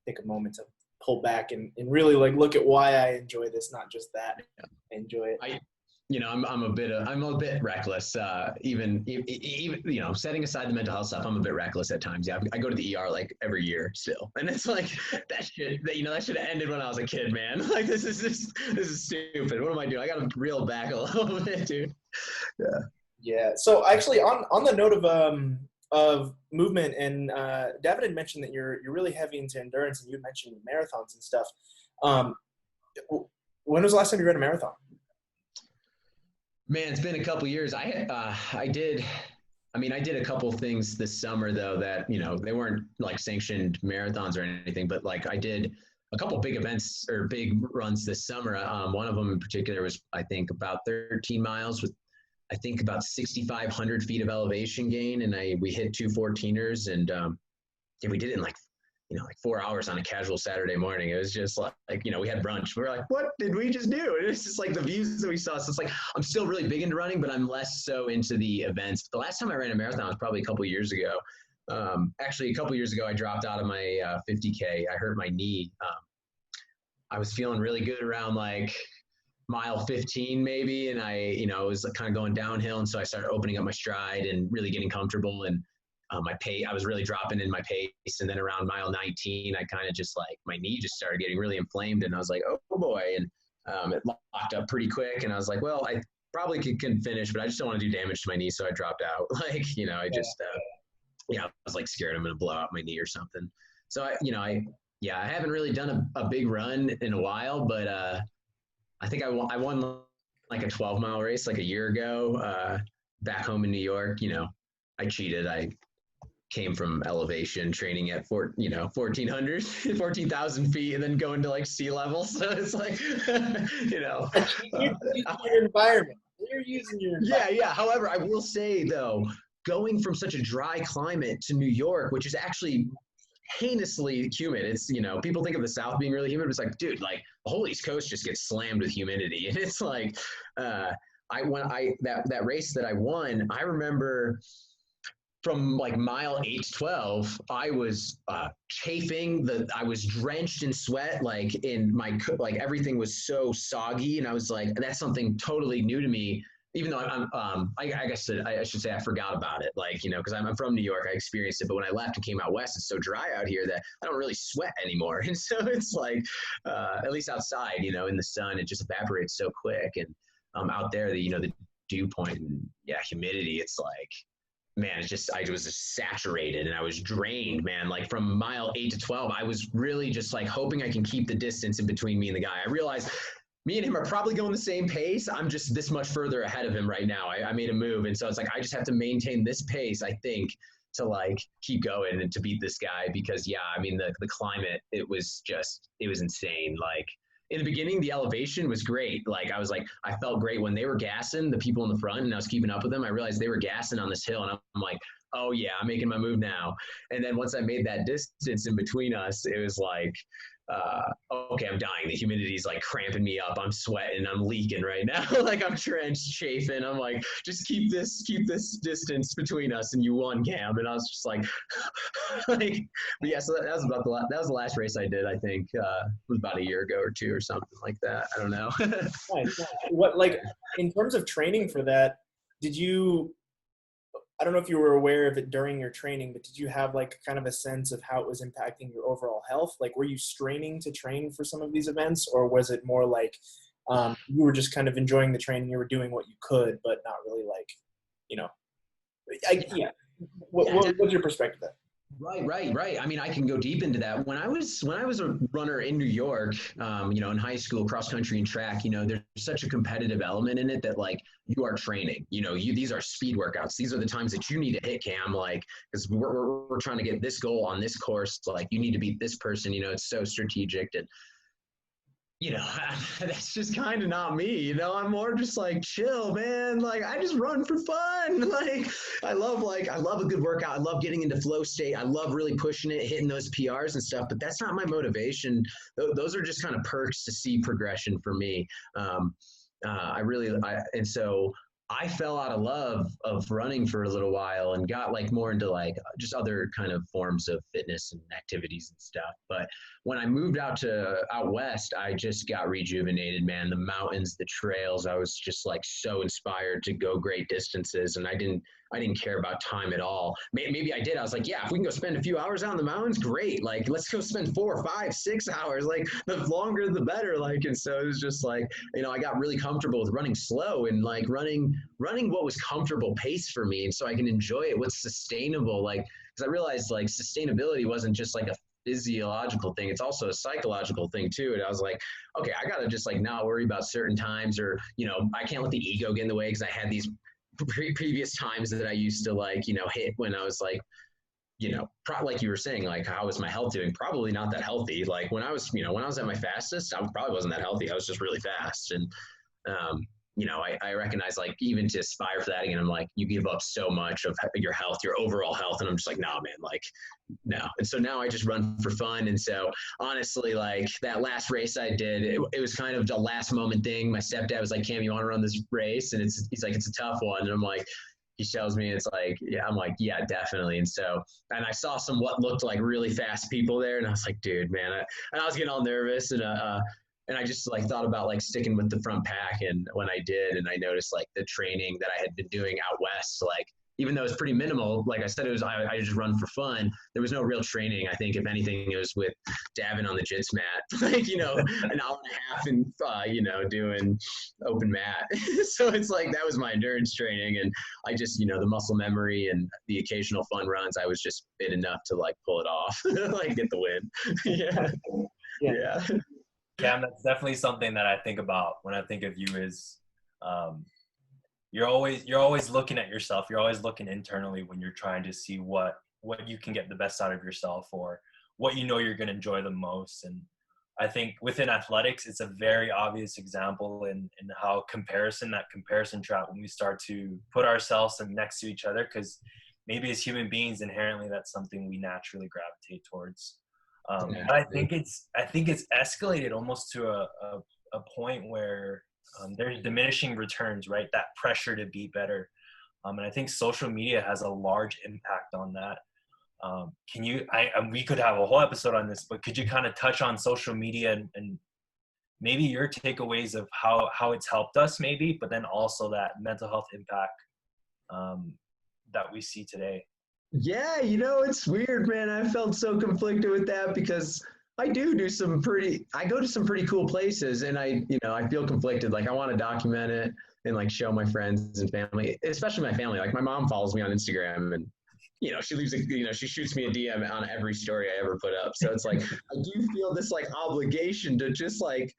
take a moment to pull back and really like look at why I enjoy this, not just that I enjoy it. I'm a bit reckless. Even setting aside the mental health stuff, I'm a bit reckless at times. Yeah, I go to the ER like every year still, and it's like that should have ended when I was a kid, man. Like this is stupid. What am I doing? I got to reel back a little bit, dude. Yeah. Yeah. So actually, on the note of movement, and David had mentioned that you're really heavy into endurance, and you mentioned marathons and stuff. When was the last time you ran a marathon? Man, it's been a couple years. I did a couple things this summer though that, they weren't like sanctioned marathons or anything, but like I did a couple big events or big runs this summer. One of them in particular was, I think, about 13 miles with, I think, about 6,500 feet of elevation gain. And we hit 2 14ers, and we did it in like 4 hours on a casual Saturday morning. It was just like, we had brunch. We were like, what did we just do? And it's just like the views that we saw. So it's like, I'm still really big into running, but I'm less so into the events. The last time I ran a marathon was probably a couple years ago. Actually, a couple years ago, I dropped out of my 50K. I hurt my knee. I was feeling really good around like mile 15 maybe. And I was kind of going downhill. And so I started opening up my stride and really getting comfortable. And my pace, I was really dropping in my pace. And then around mile 19, I kind of just like, my knee just started getting really inflamed, and I was like, oh boy. And it locked up pretty quick. And I was like, well, I probably can finish, but I just don't want to do damage to my knee. So I dropped out. I was like scared I'm going to blow out my knee or something. So I haven't really done a big run in a while, but I think I won like a 12-mile race like a year ago back home in New York. I cheated. I came from elevation training at 14,000 feet, and then going to like sea level. So it's like, You're using your environment. You're using your environment. Yeah. However, I will say though, going from such a dry climate to New York, which is actually heinously humid. It's, people think of the South being really humid, but it's like, dude, like the whole East Coast just gets slammed with humidity. And it's like, that race that I won, I remember from like mile 8 to 12, I was chafing. I was drenched in sweat, like everything was so soggy, and I was like, that's something totally new to me. Even though I guess I should say I forgot about it, like, because I'm from New York, I experienced it, but when I left and came out west, it's so dry out here that I don't really sweat anymore, and so it's like, at least outside, in the sun, it just evaporates so quick, and out there, the dew point and humidity, it's like, man, I was just saturated, and I was drained, man. Like from mile 8 to 12, I was really just like hoping I can keep the distance in between me and the guy. I realized me and him are probably going the same pace. I'm just this much further ahead of him right now. I made a move. And so it's like, I just have to maintain this pace, I think, to like keep going and to beat this guy, because the climate, it was insane. Like in the beginning, the elevation was great. Like I felt great when they were gassing, the people in the front, and I was keeping up with them. I realized they were gassing on this hill, and I'm like, oh yeah, I'm making my move now. And then once I made that distance in between us, it was like, okay, I'm dying. The humidity's like cramping me up. I'm sweating. I'm leaking right now. Like I'm drenched, chafing. I'm like, just keep this distance between us, and you won, Cam. And I was just like, but yeah. So that was the last race I did. I think it was about a year ago or two or something like that. I don't know. Nice. What, like, in terms of training for that, I don't know if you were aware of it during your training, but did you have like kind of a sense of how it was impacting your overall health? Like, were you straining to train for some of these events, or was it more like you were just kind of enjoying the training, you were doing what you could, but not really like, What's your perspective there? Right. I mean, I can go deep into that. When I was a runner in New York, in high school, cross country and track, there's such a competitive element in it that like you are training. These are speed workouts. These are the times that you need to hit, Cam. Like, because we're trying to get this goal on this course. Like, you need to beat this person. It's so strategic. And that's just kind of not me. I'm more just like chill, man. Like I just run for fun. Like I love a good workout. I love getting into flow state. I love really pushing it, hitting those PRs and stuff. But that's not my motivation. Those are just kind of perks to see progression for me. And so I fell out of love of running for a little while and got like more into like just other kind of forms of fitness and activities and stuff. But when I moved out west, I just got rejuvenated, man. The mountains, the trails, I was just like so inspired to go great distances, and I didn't care about time at all. Maybe I did. I was like, yeah, if we can go spend a few hours out in the mountains, great. Like, let's go spend 4, 5, 6 hours. Like, the longer, the better. Like, and so it was just like, I got really comfortable with running slow and like running what was comfortable pace for me. And so I can enjoy it. What's sustainable. Like, because I realized like sustainability wasn't just like a physiological thing. It's also a psychological thing too. And I was like, okay, I got to just like not worry about certain times, or, I can't let the ego get in the way, because I had these previous times that I used to like, hit when I was like, like you were saying, like, how was my health doing? Probably not that healthy. Like when I was at my fastest, I probably wasn't that healthy. I was just really fast. And, I recognize like even to aspire for that again, I'm like, you give up so much of your health, your overall health. And I'm just like, nah, man, like, no. And so now I just run for fun. And so honestly, like that last race I did, it was kind of a last moment thing. My stepdad was like, Cam, you want to run this race? And he's like, it's a tough one. And I'm like, he shows me, it's like, yeah, I'm like, yeah, definitely. And I saw some what looked like really fast people there, and I was like, dude, man, and I was getting all nervous, and I just like thought about like sticking with the front pack. And when I did, and I noticed like the training that I had been doing out west, like even though it's pretty minimal, like I said, I just run for fun. There was no real training. I think if anything, it was with Davin on the jits mat, like, an hour and a half and, doing open mat. So it's like, that was my endurance training. And I just, the muscle memory and the occasional fun runs, I was just fit enough to like pull it off, like get the win. Yeah. Cam, that's definitely something that I think about when I think of you as, you're always looking at yourself. You're always looking internally when you're trying to see what you can get the best out of yourself, or what you're going to enjoy the most. And I think within athletics, it's a very obvious example in how that comparison trap, when we start to put ourselves next to each other, because maybe as human beings, inherently, that's something we naturally gravitate towards. But I think it's escalated almost to a point where there's diminishing returns, right? That pressure to be better. And I think social media has a large impact on that. We could have a whole episode on this, but could you kind of touch on social media and maybe your takeaways of how it's helped us maybe, but then also that mental health impact that we see today? Yeah, it's weird, man. I felt so conflicted with that, because I go to some pretty cool places, and I feel conflicted. Like I want to document it and like show my friends and family, especially my family. Like my mom follows me on Instagram, and she shoots me a DM on every story I ever put up. So it's like, I do feel this like obligation to just like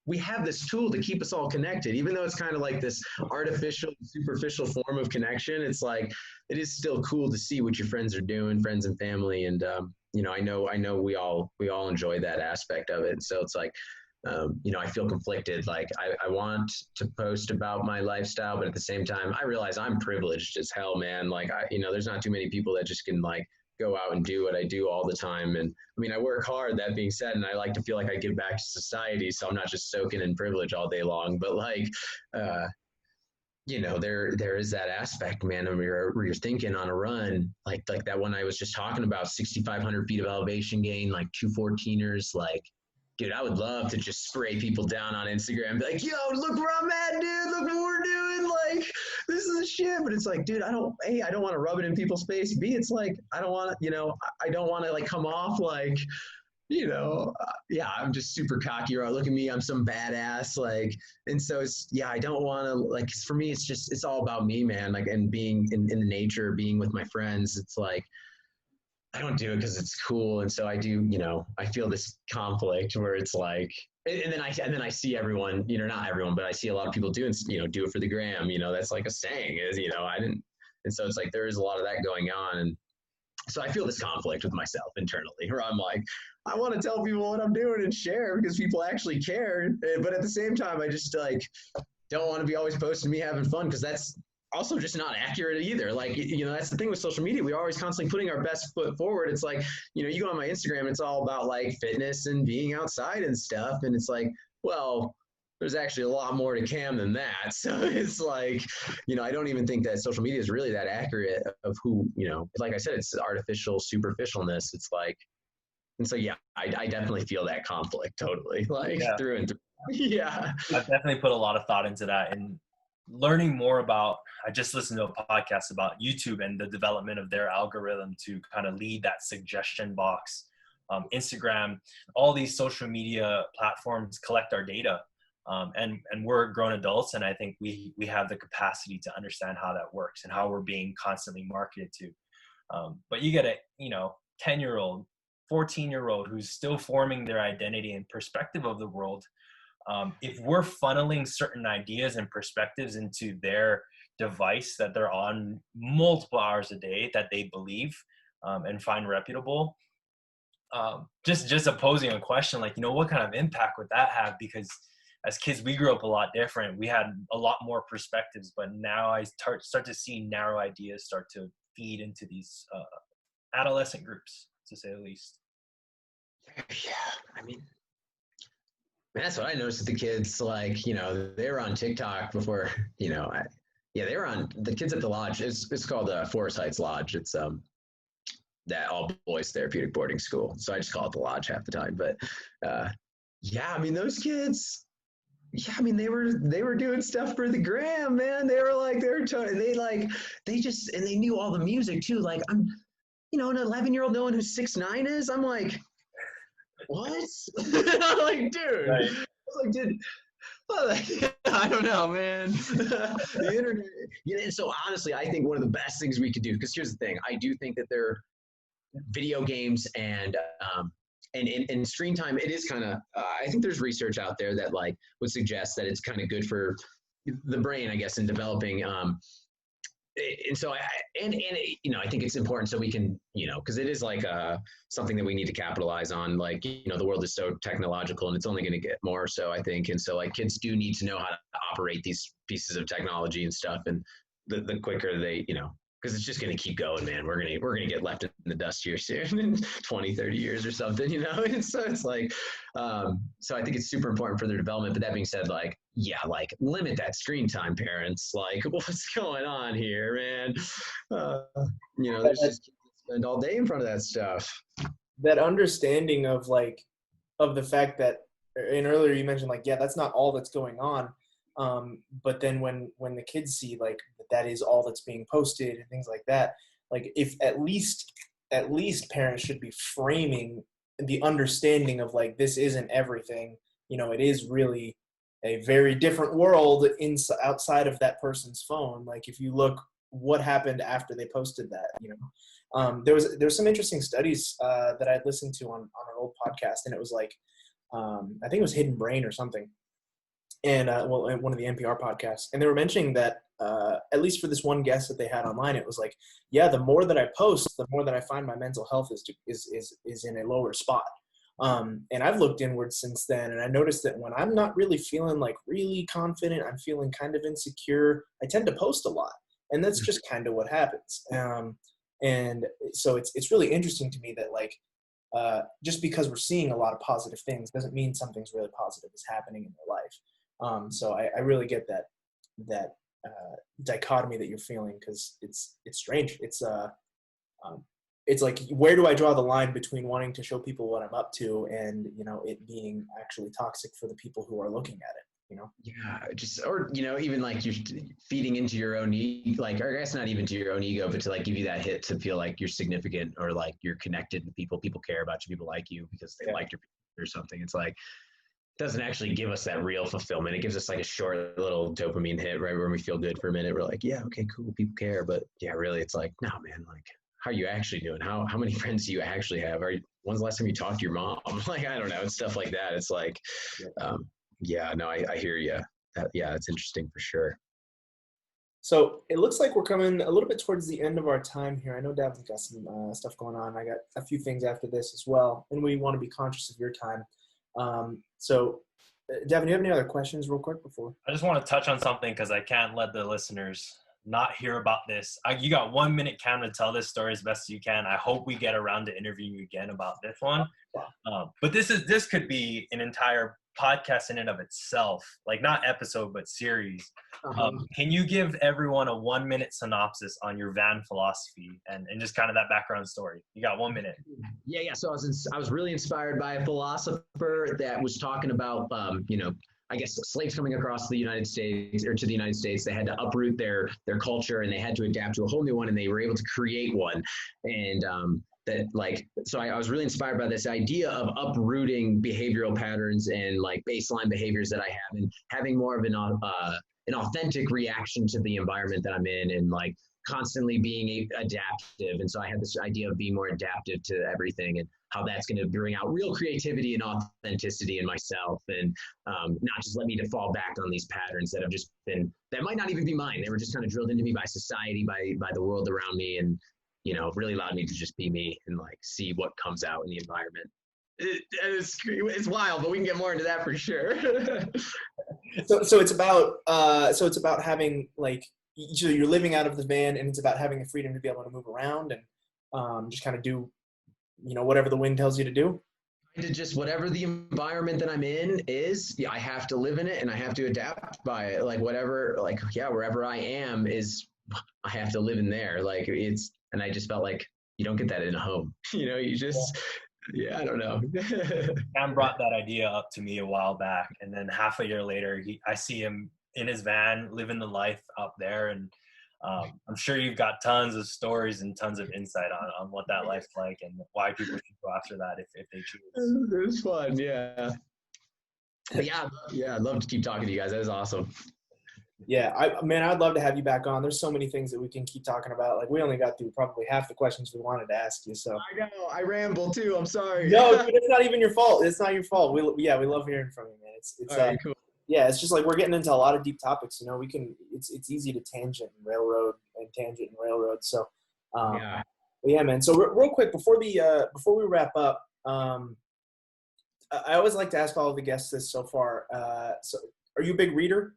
we have this tool to keep us all connected, even though it's kind of like this artificial, superficial form of connection. It's like, it is still cool to see what your friends are doing, friends and family. And, I know we all enjoy that aspect of it. So it's like, I feel conflicted. Like I want to post about my lifestyle, but at the same time, I realize I'm privileged as hell, man. Like there's not too many people that just can like go out and do what I do all the time. And I mean, I work hard, that being said, and I like to feel like I give back to society. So I'm not just soaking in privilege all day long, but like, there is that aspect, man, where you're thinking on a run, like that one I was just talking about, 6,500 feet of elevation gain, like 214ers, like, dude, I would love to just spray people down on Instagram and be like, yo, look where I'm at, dude. Look what we're doing. Like, this is the shit. But it's like, dude, I don't want to rub it in people's face. B, it's like, I don't want to like come off like, I'm just super cocky, or look at me, I'm some badass. Like, and so I don't want to, like, for me, it's all about me, man. Like, and being in the nature, being with my friends. It's like, I don't do it because it's cool. And so I do, I feel this conflict where it's like, and then I see everyone, not everyone, but I see a lot of people doing, do it for the gram, that's like a saying is, I didn't. And so it's like, there is a lot of that going on. And so I feel this conflict with myself internally where I'm like, I want to tell people what I'm doing and share because people actually care. But at the same time, I just like, don't want to be always posting me having fun because that's also just not accurate either. Like, that's the thing with social media. We're always constantly putting our best foot forward. It's like, you go on my Instagram, it's all about like fitness and being outside and stuff. And it's like, well, there's actually a lot more to Cam than that. So it's like, I don't even think that social media is really that accurate of who, like I said, it's artificial superficialness. It's like, and so, yeah, I definitely feel that conflict totally, like through and through. Yeah. I've definitely put a lot of thought into that and learning more about, I just listened to a podcast about YouTube and the development of their algorithm to kind of lead that suggestion box. Instagram, all these social media platforms collect our data. And we're grown adults. And I think we have the capacity to understand how that works and how we're being constantly marketed to. But you get a, 10-year-old, 14-year-old who's still forming their identity and perspective of the world. If we're funneling certain ideas and perspectives into their device that they're on multiple hours a day that they believe and find reputable, just posing a question like, what kind of impact would that have? Because as kids, we grew up a lot different. We had a lot more perspectives, but now I start to see narrow ideas start to feed into these adolescent groups, to say the least. Yeah, I mean, that's what I noticed with the kids. Like, they were on TikTok before, they were on the kids at the lodge. It's called Forest Heights Lodge. It's that all boys therapeutic boarding school. So I just call it the lodge half the time. But yeah, I mean, those kids. Yeah, I mean, they were doing stuff for the gram, man. They knew all the music too. Like I'm, an 11-year-old knowing who 6ix9ine is. I'm like, what? I'm like, dude. Right. I was like, dude. I don't know, man. The internet. And so honestly, I think one of the best things we could do, because here's the thing, I do think that there are video games and screen time, it is kind of, I think there's research out there that like would suggest that it's kind of good for the brain, I guess, in developing. And so, I think it's important so we can, because it is like something that we need to capitalize on. Like, the world is so technological and it's only going to get more so, I think. And so like kids do need to know how to operate these pieces of technology and stuff. And the quicker they, because it's just going to keep going, man. We're going to get left in the dust here soon in 20, 30 years or something, And so it's like, so I think it's super important for their development. But that being said, like, yeah, like limit that screen time, parents. Like, what's going on here, man? There's just kids that spend all day in front of that stuff. That understanding of like, of the fact that, and earlier you mentioned like, yeah, that's not all that's going on. But then when the kids see like that is all that's being posted and things like that, like if at least parents should be framing the understanding of like, this isn't everything, it is really a very different world outside of that person's phone. Like if you look what happened after they posted that, there was some interesting studies that I'd listened to on an old podcast, and it was like, I think it was Hidden Brain or something. And one of the NPR podcasts, and they were mentioning that at least for this one guest that they had online, it was like, yeah, the more that I post, the more that I find my mental health is in a lower spot. And I've looked inward since then, and I noticed that when I'm not really feeling like really confident, I'm feeling kind of insecure, I tend to post a lot, and that's just kind of what happens. And so it's really interesting to me that like just because we're seeing a lot of positive things doesn't mean something's really positive is happening in their life. So I really get that dichotomy that you're feeling, because it's strange. It's like, where do I draw the line between wanting to show people what I'm up to and, it being actually toxic for the people who are looking at it, Yeah, or even like you're feeding into your own like, or I guess not even to your own ego, but to like give you that hit to feel like you're significant or like you're connected to people care about you, people like you because they like your or something. It's like, doesn't actually give us that real fulfillment. It gives us like a short little dopamine hit, right, where we feel good for a minute. We're like, yeah, okay, cool, people care. But yeah, really, it's like, no, man, like, how are you actually doing? How many friends do you actually have? When's the last time you talked to your mom? Like, I don't know. It's stuff like that. It's like, yeah, no, I hear you. Yeah, it's interesting for sure. So it looks like we're coming a little bit towards the end of our time here. I know Davin's got some stuff going on. I got a few things after this as well, and we want to be conscious of your time. So, Davin, do you have any other questions real quick before? I just want to touch on something because I can't let the listeners not hear about this. You got 1 minute, Cam, to tell this story as best as you can. I hope we get around to interviewing you again about this one. But this could be an entire podcast in and of itself, like not episode, but series. Can you give everyone a 1 minute synopsis on your van philosophy and just kind of that background story? You got 1 minute. Yeah. So I was really inspired by a philosopher that was talking about, I guess slaves coming across the United States or to the United States. They had to uproot their culture and they had to adapt to a whole new one, and they were able to create one. And so I was really inspired by this idea of uprooting behavioral patterns and like baseline behaviors that I have, and having more of an authentic reaction to the environment that I'm in, and like constantly being adaptive. And so I had this idea of being more adaptive to everything, and how that's going to bring out real creativity and authenticity in myself, and not just let me to fall back on these patterns that have just been, that might not even be mine. They were just kind of drilled into me by society, by the world around me, and really allowed me to just be me and like see what comes out in the environment. It's wild, but we can get more into that for sure. So it's about having like, so you're living out of the van, and it's about having the freedom to be able to move around and just kind of do, whatever the wind tells you to do. To just whatever the environment that I'm in is, I have to live in it and I have to adapt by it. Like whatever, wherever I am I have to live in there. Like and I just felt like you don't get that in a home. You just, I don't know. Cam brought that idea up to me a while back, and then half a year later, I see him in his van living the life up there, and I'm sure you've got tons of stories and tons of insight on what that life's like and why people should go after that if they choose. It was fun, yeah. I'd love to keep talking to you guys. That was awesome. Yeah, I'd love to have you back on. There's so many things that we can keep talking about. Like, we only got through probably half the questions we wanted to ask you. So I know, I ramble too. I'm sorry. No, dude, it's not even your fault. It's not your fault. We love hearing from you, man. It's right, cool. Yeah, it's just like we're getting into a lot of deep topics. It's easy to tangent and railroad. So yeah, man. So real quick before we wrap up, I always like to ask all of the guests this so far. So are you a big reader?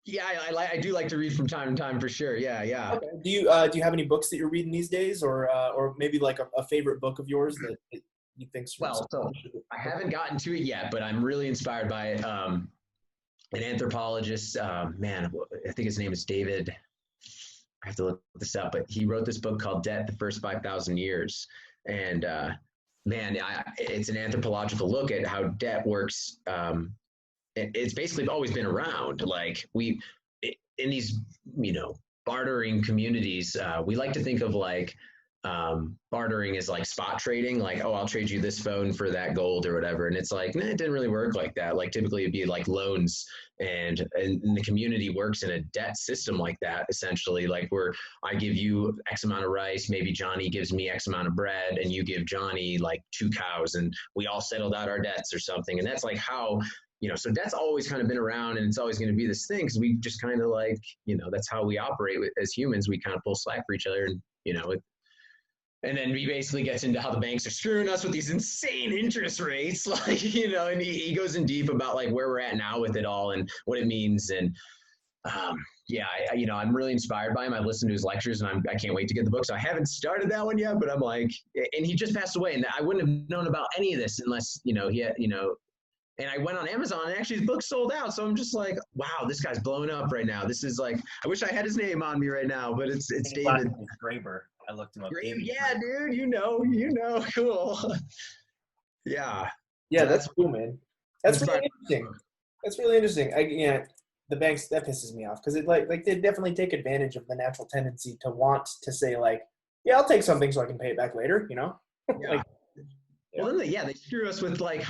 Yeah, I do like to read from time to time for sure. Yeah. Okay. Do you have any books that you're reading these days, or maybe like a favorite book of yours that you think's well? So I haven't gotten to it yet, but I'm really inspired by it. An anthropologist, I think his name is David. I have to look this up, but he wrote this book called Debt: The First 5,000 Years, and it's an anthropological look at how debt works. It's basically always been around. Like in these, bartering communities, we like to think of like bartering as like spot trading, like, oh, I'll trade you this phone for that gold or whatever. And it's like, it didn't really work like that. Like typically it'd be like loans, and the community works in a debt system like that, essentially, like where I give you X amount of rice, maybe Johnny gives me X amount of bread, and you give Johnny like 2 cows, and we all settled out our debts or something. And that's like how, so that's always kind of been around, and it's always going to be this thing, because we just kind of like, that's how we operate as humans. We kind of pull slack for each other, and, and then he basically gets into how the banks are screwing us with these insane interest rates, like, and he goes in deep about like where we're at now with it all and what it means. And I'm really inspired by him. I've listened to his lectures, and I can't wait to get the book. So I haven't started that one yet, but I'm like, and he just passed away, and I wouldn't have known about any of this unless, he had, and I went on Amazon, and actually his book sold out. So I'm just like, wow, this guy's blowing up right now. This is like, I wish I had his name on me right now, but it's David. Graeber. I looked him up. Yeah, dude, cool. Yeah. Yeah, that's cool, man. That's really interesting. The banks, that pisses me off, because it like they definitely take advantage of the natural tendency to want to say like, yeah, I'll take something so I can pay it back later, Yeah. Well, then they screw us with like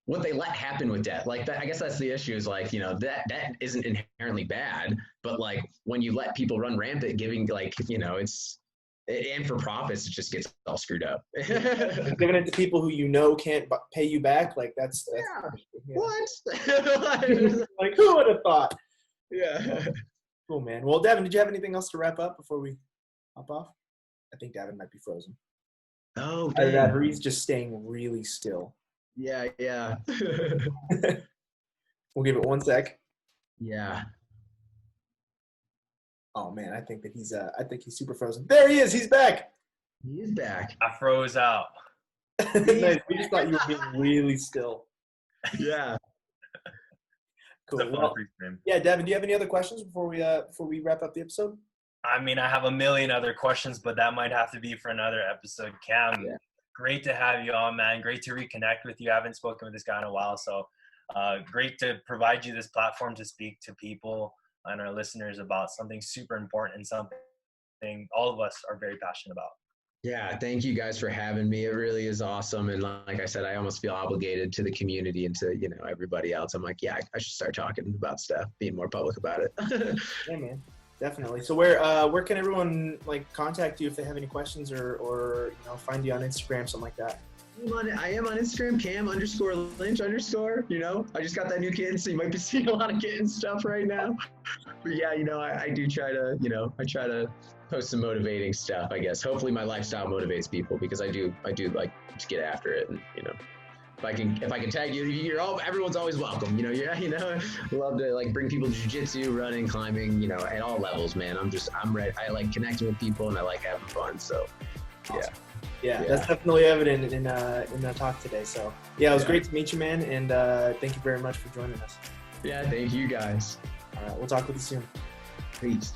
what they let happen with debt. Like that, I guess that's the issue, is like, that isn't inherently bad, but like when you let people run rampant giving, like, and for profits, it just gets all screwed up. Giving it to people who can't pay you back, like that's yeah. Yeah. What? Like, who would have thought? Yeah. Cool, man. Well, Devin, did you have anything else to wrap up before we hop off? I think Devin might be frozen. Oh, Either that or he's just staying really still. Yeah. We'll give it 1 sec. Yeah. Oh man, I think he's super frozen. There he is. He's back. He is back. I froze out. Nice. We just thought you were being really still. Yeah. Cool. Well, yeah, Devin, do you have any other questions before we wrap up the episode? I mean, I have a million other questions, but that might have to be for another episode. Cam, great to have you on, man. Great to reconnect with you. I haven't spoken with this guy in a while, so great to provide you this platform to speak to people and our listeners about something super important and something all of us are very passionate about. Yeah, thank you guys for having me. It really is awesome. And like I said, I almost feel obligated to the community and to, everybody else. I'm like, yeah, I should start talking about stuff, being more public about it. Yeah, man. Definitely. So where can everyone contact you if they have any questions or find you on Instagram, something like that? I am on Instagram, Cam_Lynch_. I just got that new kitten, so you might be seeing a lot of kitten stuff right now. But yeah, I do try to, I try to post some motivating stuff, I guess. Hopefully my lifestyle motivates people because I do like to get after it. And, if I can tag you, everyone's always welcome. Love to bring people to jiu-jitsu, running, climbing, at all levels, man. I'm ready. I like connecting with people and I like having fun. So awesome. Yeah, that's definitely evident in the talk today. So yeah, it was great to meet you, man. And thank you very much for joining us. Yeah, thank you guys. All right, we'll talk with you soon. Peace.